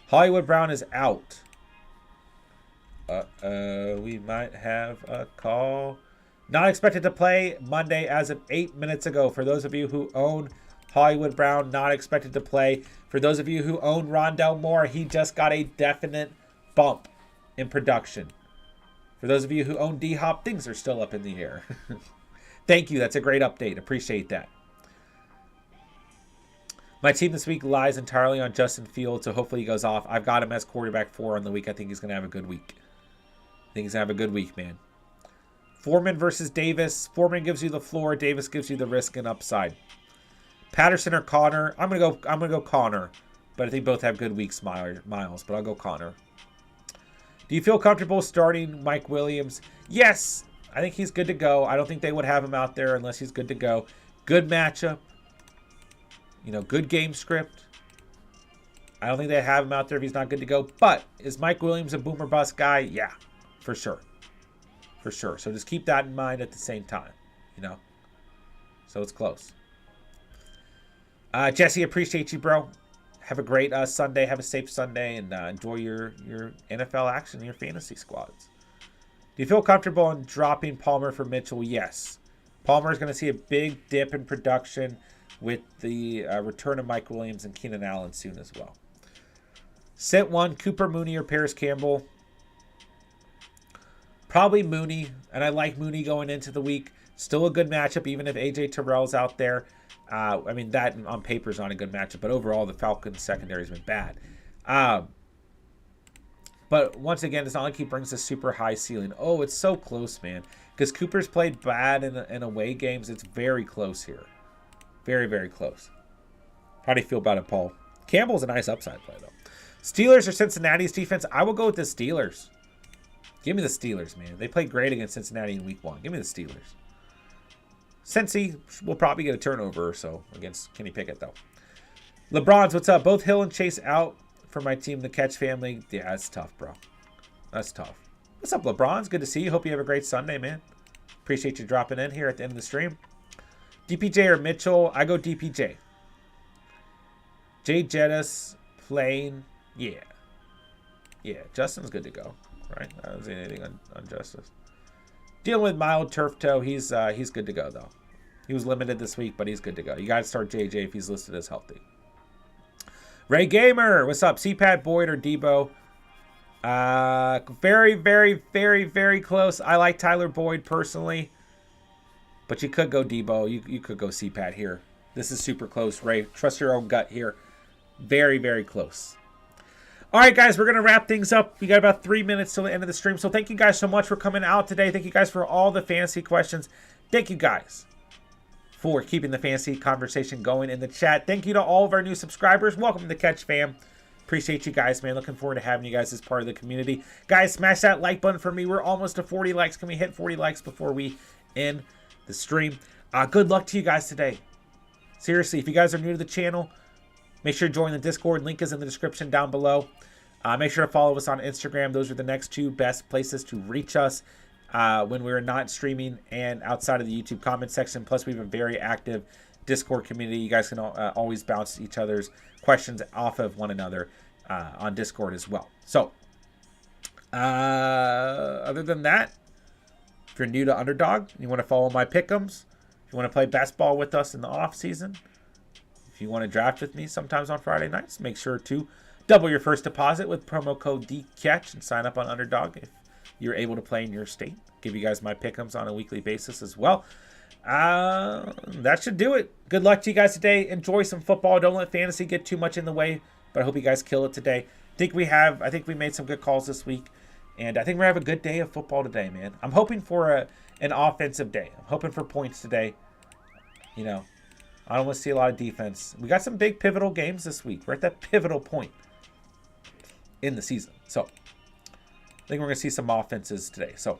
Hollywood Brown is out. We might have a call. Not expected to play Monday as of 8 minutes ago. For those of you who own Hollywood Brown, not expected to play. For those of you who own Rondell Moore, he just got a definite bump in production. For those of you who own D-Hop, things are still up in the air. Thank you. That's a great update. Appreciate that. My team this week lies entirely on Justin Fields, so hopefully he goes off. I've got him as quarterback 4 on the week. I think he's going to have a good week. I think he's going to have a good week, man. Foreman versus Davis. Foreman gives you the floor. Davis gives you the risk and upside. Patterson or Connor. I'm gonna go Connor, but I think both have good weeks, Miles. But I'll go Connor. Do you feel comfortable starting Mike Williams? Yes, I think he's good to go. I don't think they would have him out there unless he's good to go. Good matchup. Good game script. I don't think they have him out there if he's not good to go. But is Mike Williams a boomer bust guy? Yeah, for sure. For sure. So just keep that in mind at the same time. So it's close. Jesse, appreciate you, bro. Have a great Sunday. Have a safe Sunday, and enjoy your NFL action in your fantasy squads. Do you feel comfortable in dropping Palmer for Mitchell? Yes. Palmer is going to see a big dip in production with the return of Mike Williams and Keenan Allen soon as well. Sit 1, Cooper Mooney or Paris Campbell? Probably Mooney, and I like Mooney going into the week. Still a good matchup, even if A.J. Terrell's out there. That on paper is not a good matchup, but overall the Falcons secondary has been bad. But once again, it's not like he brings a super high ceiling. Oh, it's so close, man. Because Cooper's played bad in away games. It's very close here. Very, very close. How do you feel about it, Paul? Campbell's a nice upside play, though. Steelers or Cincinnati's defense? I will go with the Steelers. Give me the Steelers, man. They played great against Cincinnati in week 1. Give me the Steelers. Cincy will probably get a turnover or so against Kenny Pickett, though. LeBron's, what's up? Both Hill and Chase out for my team, the Catch family. Yeah, that's tough, bro. That's tough. What's up, LeBron's? Good to see you. Hope you have a great Sunday, man. Appreciate you dropping in here at the end of the stream. DPJ or Mitchell? I go DPJ. Jay Jettis playing. Yeah. Yeah, Justin's good to go. Right? I don't see anything on Justice. Dealing with mild turf toe. He's good to go, though. He was limited this week, but he's good to go. You got to start JJ if he's listed as healthy. Ray Gamer, what's up? CPAT, Boyd, or Debo? Very, very, very, very close. I like Tyler Boyd personally, but you could go Debo. You could go CPAT here. This is super close, Ray. Trust your own gut here. Very, very close. All right, guys, we're going to wrap things up. We got about 3 minutes till the end of the stream. So thank you guys so much for coming out today. Thank you guys for all the fantasy questions. Thank you guys for keeping the fantasy conversation going in the chat. Thank you to all of our new subscribers. Welcome to the Catch fam. Appreciate you guys, man. Looking forward to having you guys as part of the community. Guys, smash that like button for me. We're almost to 40 likes. Can we hit 40 likes before we end the stream? Good luck to you guys today. Seriously, if you guys are new to the channel, make sure to join the Discord. Link is in the description down below. Make sure to follow us on Instagram. Those are the next 2 best places to reach us when we're not streaming and outside of the YouTube comment section. Plus, we have a very active Discord community. You guys can always bounce each other's questions off of one another on Discord as well. So, other than that, if you're new to Underdog, you want to follow my pick'ems, if you want to play best ball with us in the off season, if you want to draft with me sometimes on Friday nights, make sure to double your first deposit with promo code DCatch and sign up on Underdog if you're able to play in your state. Give you guys my pick'ems on a weekly basis as well. That should do it. Good luck to you guys today. Enjoy some football. Don't let fantasy get too much in the way, but I hope you guys kill it today. I think we made some good calls this week, and I think we're going to have a good day of football today, man. I'm hoping for an offensive day. I'm hoping for points today. I don't want to see a lot of defense. We got some big pivotal games this week. We're at that pivotal point in the season. So I think we're going to see some offenses today. So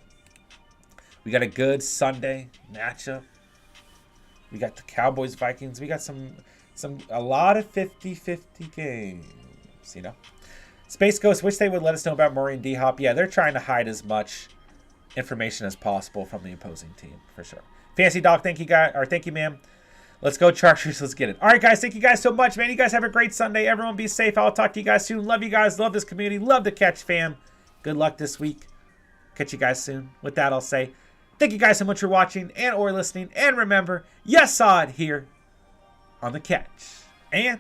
we got a good Sunday matchup. We got the Cowboys, Vikings. We got a lot of 50-50 games, Space Ghost, wish they would let us know about Murray and D-Hop. Yeah, they're trying to hide as much information as possible from the opposing team, for sure. Fancy Dog, thank you, ma'am. Let's go Chargers. Let's get it. All right, guys. Thank you guys so much, man. You guys have a great Sunday. Everyone be safe. I'll talk to you guys soon. Love you guys. Love this community. Love the Catch fam. Good luck this week. Catch you guys soon. With that, I'll say thank you guys so much for watching and or listening. And remember, yes, saw it here on the catch. And